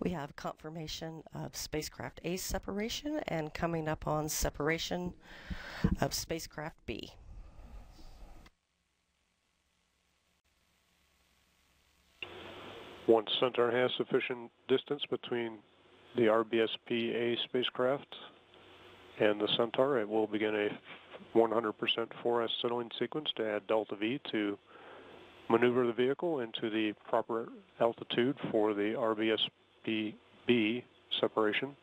We have confirmation of spacecraft A's separation and coming up on separation of spacecraft B.
Once Centaur has sufficient distance between the RBSP-A spacecraft and the Centaur, it will begin a 100% 4S settling sequence to add delta V to maneuver the vehicle into the proper altitude for the RBSP-B separation.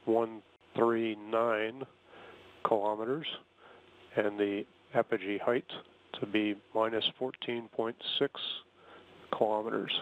.139 kilometers, and the apogee height to be minus 14.6 kilometers.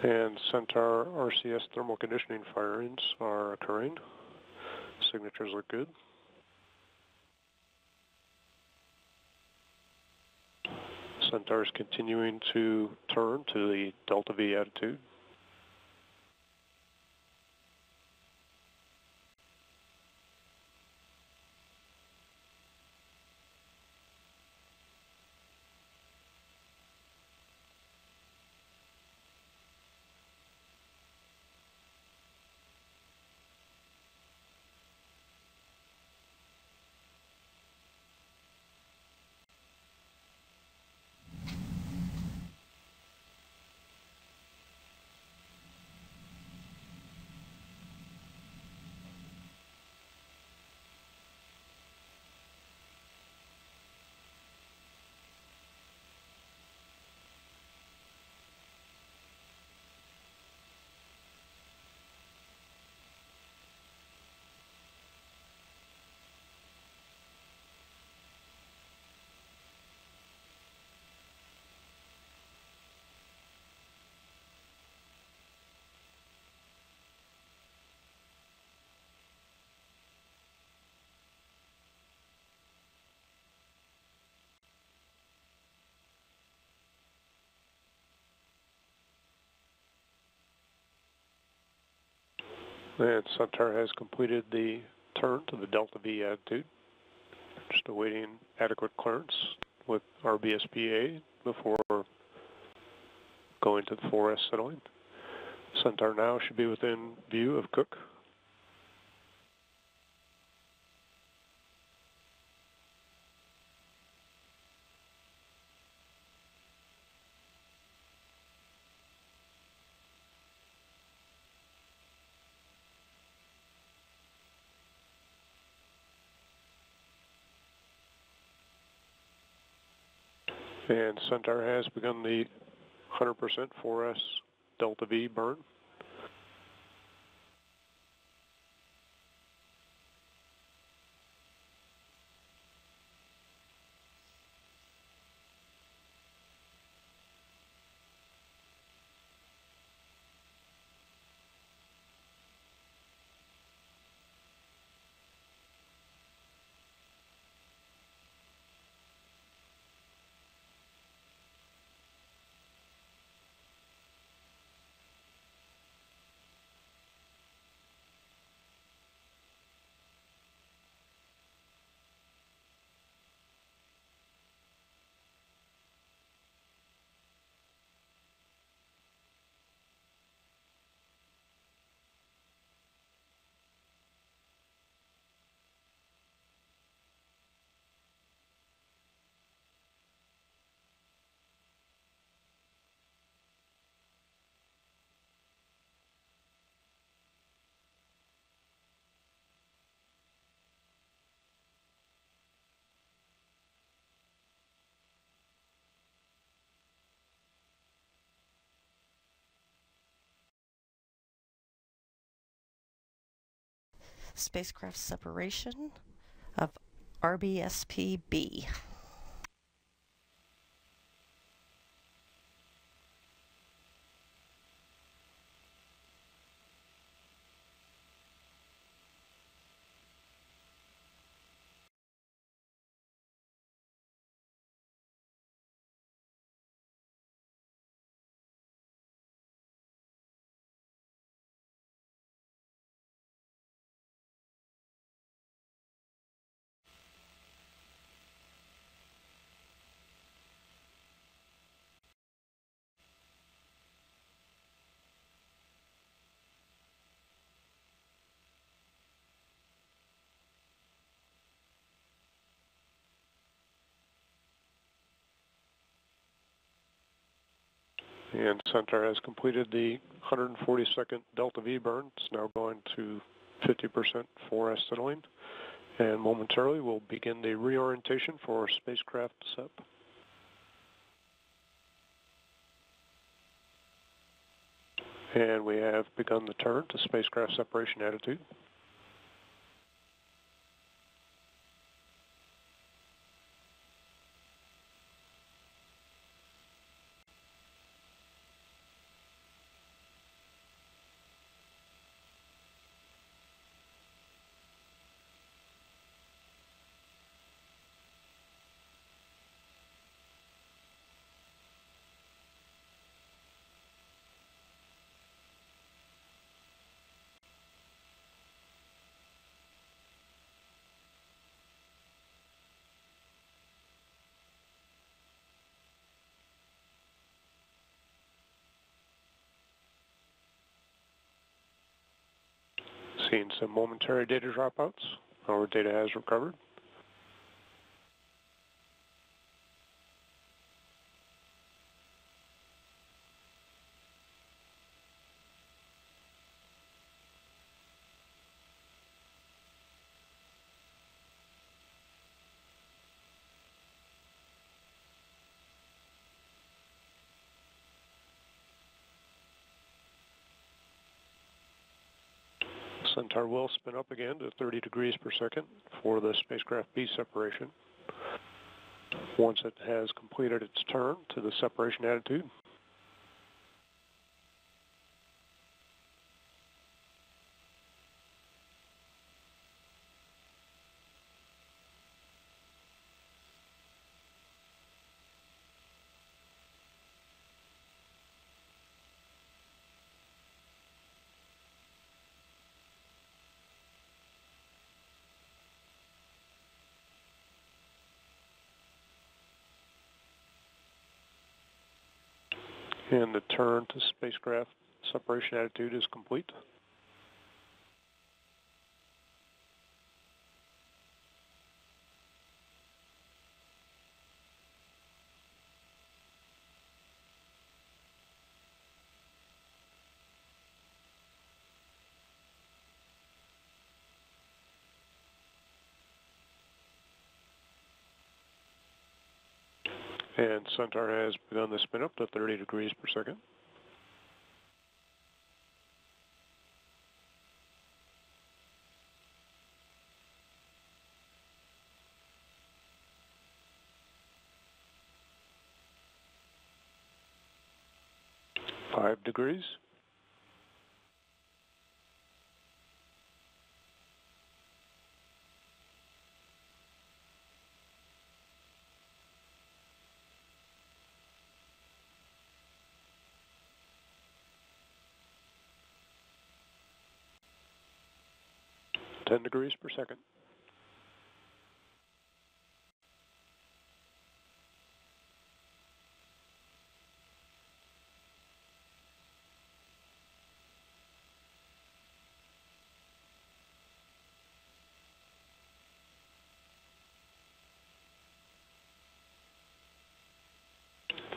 And Centaur RCS thermal conditioning firings are occurring. Signatures look good. Centaur is continuing to turn to the delta V attitude. And Centaur has completed the turn to the Delta V attitude. Just awaiting adequate clearance with RBSP before going to the 4S settling. Centaur now should be within view of Cook. And Centaur has begun the 100% 4S Delta V burn.
Spacecraft separation of RBSP-B.
And Centaur has completed the 142nd Delta V burn. It's now going to 50% 4S settling. And momentarily we'll begin the reorientation for spacecraft SEP. And we have begun the turn to spacecraft separation attitude. Seeing some momentary data dropouts. Our data has recovered. Centaur will spin up again to 30 degrees per second for the spacecraft B separation. Once it has completed its turn to the separation attitude, And the turn to spacecraft separation attitude is complete. And Centaur has begun the spin up to 30 degrees per second. Five degrees. 10 degrees per second.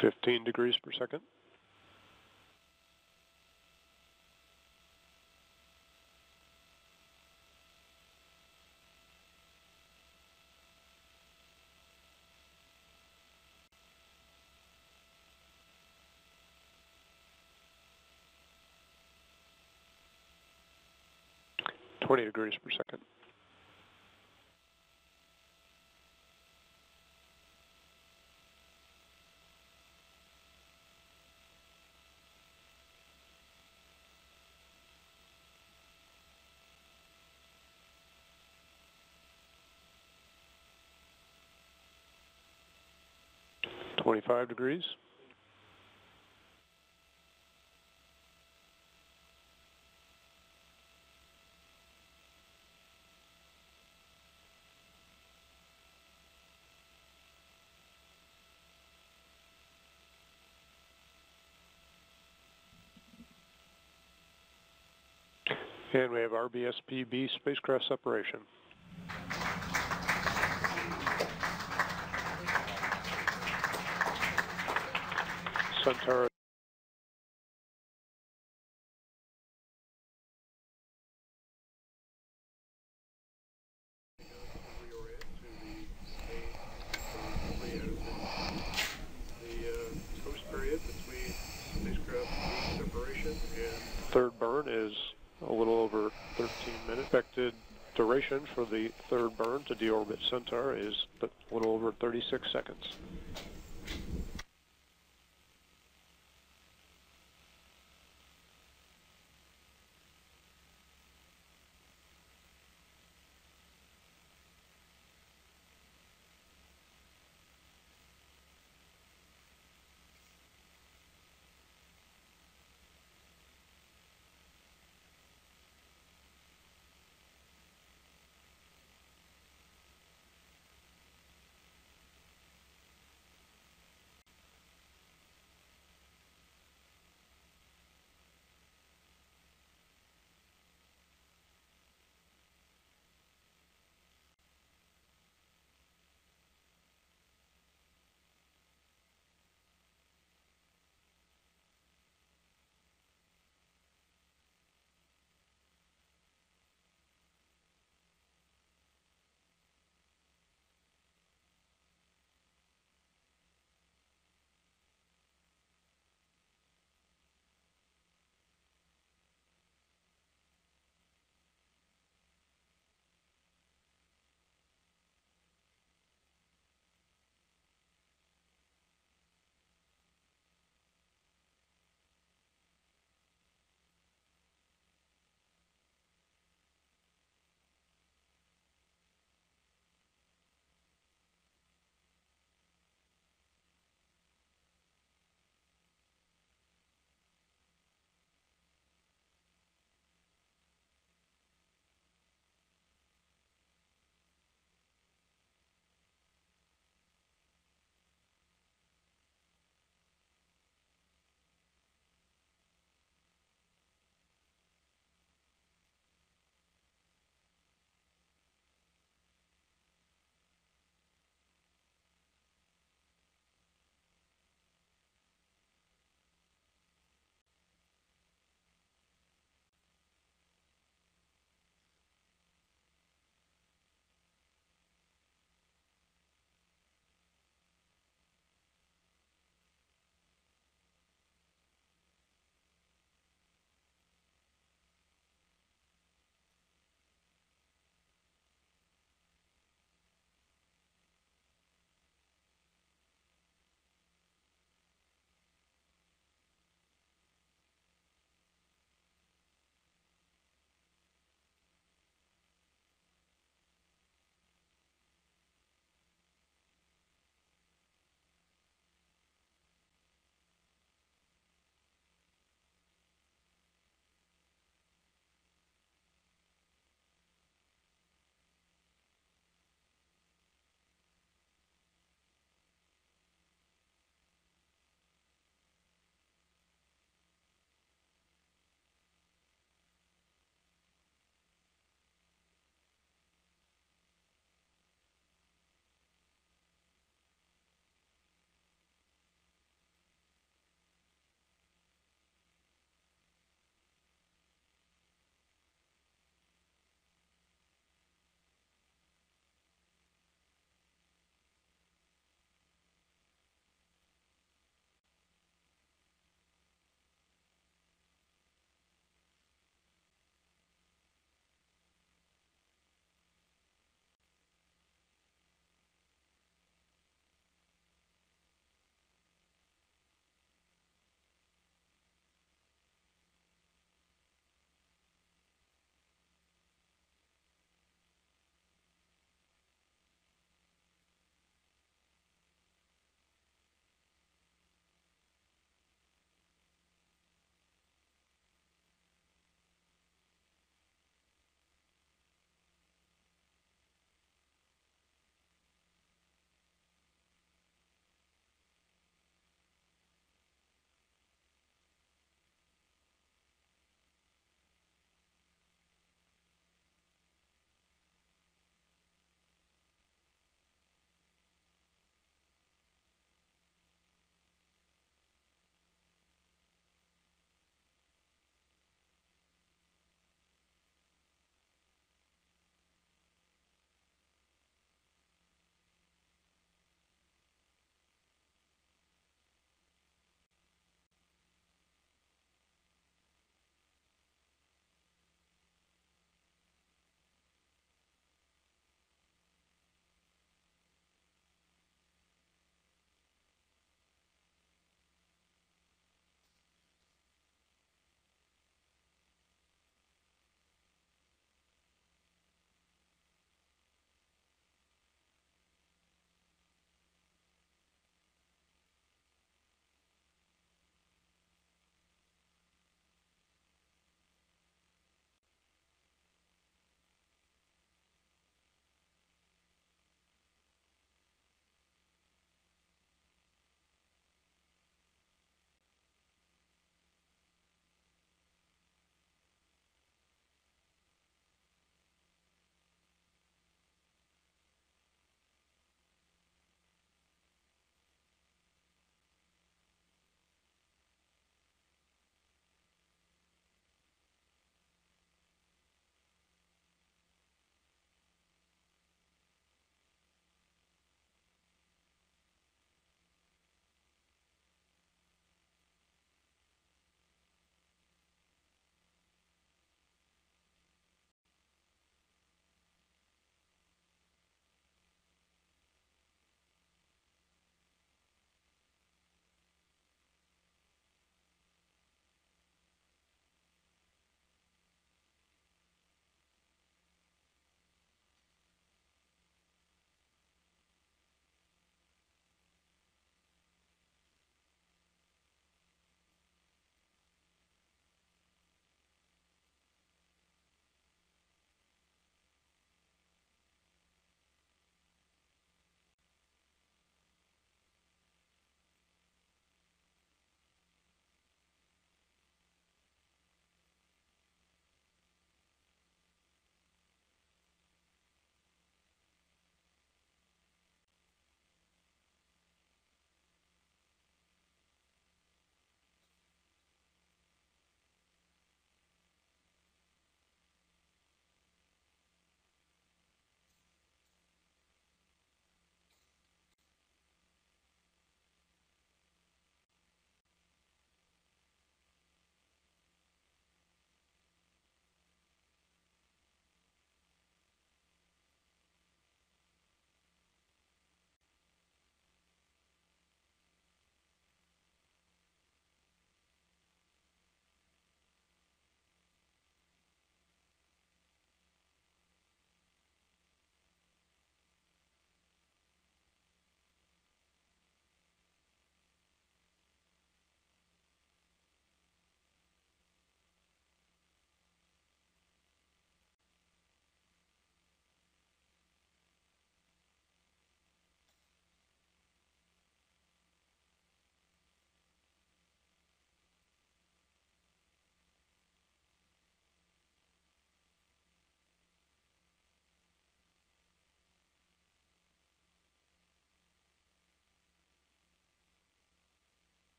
Fifteen degrees per second. 20 degrees per second. Twenty-five degrees. 'And we have RBSP-B spacecraft separation. Centaur. Third burn is a little over 13 minutes. Expected duration for the third burn to deorbit Centaur is a little over 36 seconds.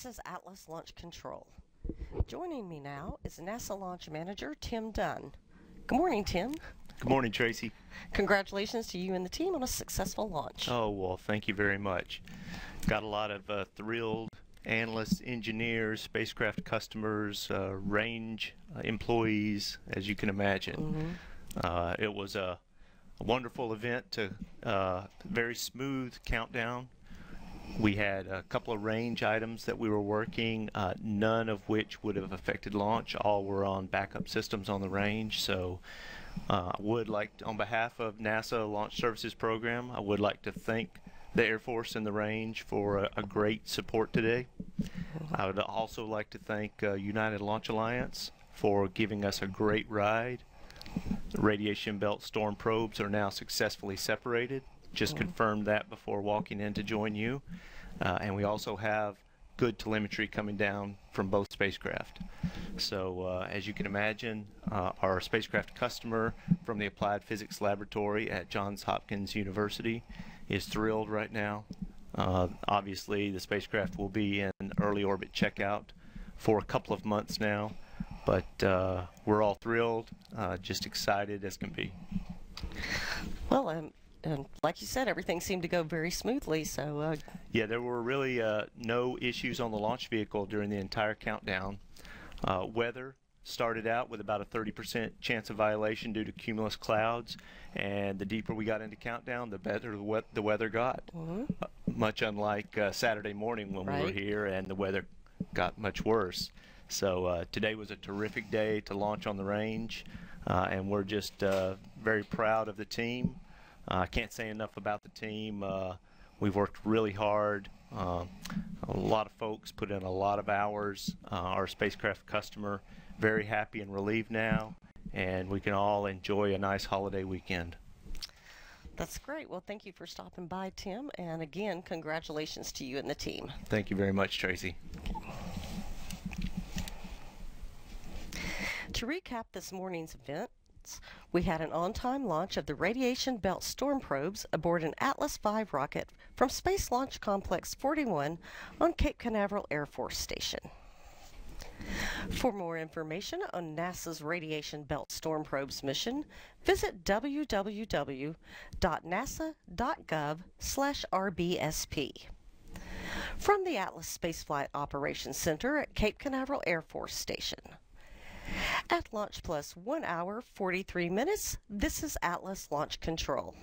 This is Atlas Launch Control. Joining me now is NASA Launch Manager Tim Dunn. Good morning, Tim.
Good morning, Tracy.
Congratulations to you and the team on a successful launch.
Oh, well, thank you very much. Got a lot of thrilled analysts, engineers, spacecraft customers, range employees, as you can imagine. It was a wonderful event, very smooth countdown. We had a couple of range items that we were working, none of which would have affected launch. All were on backup systems on the range. So I would like to, on behalf of NASA Launch Services Program, I would like to thank the Air Force and the range for a great support today. I would also like to thank United Launch Alliance for giving us a great ride. The radiation belt storm probes are now successfully separated. Just confirmed that before walking in to join you. And we also have good telemetry coming down from both spacecraft. So as you can imagine, our spacecraft customer from the Applied Physics Laboratory at Johns Hopkins University is thrilled right now. Obviously, the spacecraft will be in early orbit checkout for a couple of months now, but we're all thrilled, just excited as can be.
Well, and like you said, everything seemed to go very smoothly. So
yeah, there were really no issues on the launch vehicle during the entire countdown. Weather started out with about a 30% chance of violation due to cumulus clouds, and the deeper we got into countdown, the better the weather got. Much unlike Saturday morning when we were here and the weather got much worse. So today was a terrific day to launch on the range, and we're just very proud of the team. I can't say enough about the team. We've worked really hard. A lot of folks put in a lot of hours. Our spacecraft customer very happy and relieved now, and we can all enjoy a nice holiday weekend.
That's great. Well, thank you for stopping by, Tim, and again, congratulations to you and the team.
Thank you very much, Tracy.
To recap this morning's events, we had an on-time launch of the radiation belt storm probes aboard an Atlas V rocket from Space Launch Complex 41 on Cape Canaveral Air Force Station. For more information on NASA's Radiation Belt Storm Probes mission, visit www.nasa.gov/RBSP. From the Atlas Spaceflight Operations Center at Cape Canaveral Air Force Station. At Launch Plus 1 hour, 43 minutes, this is Atlas Launch Control.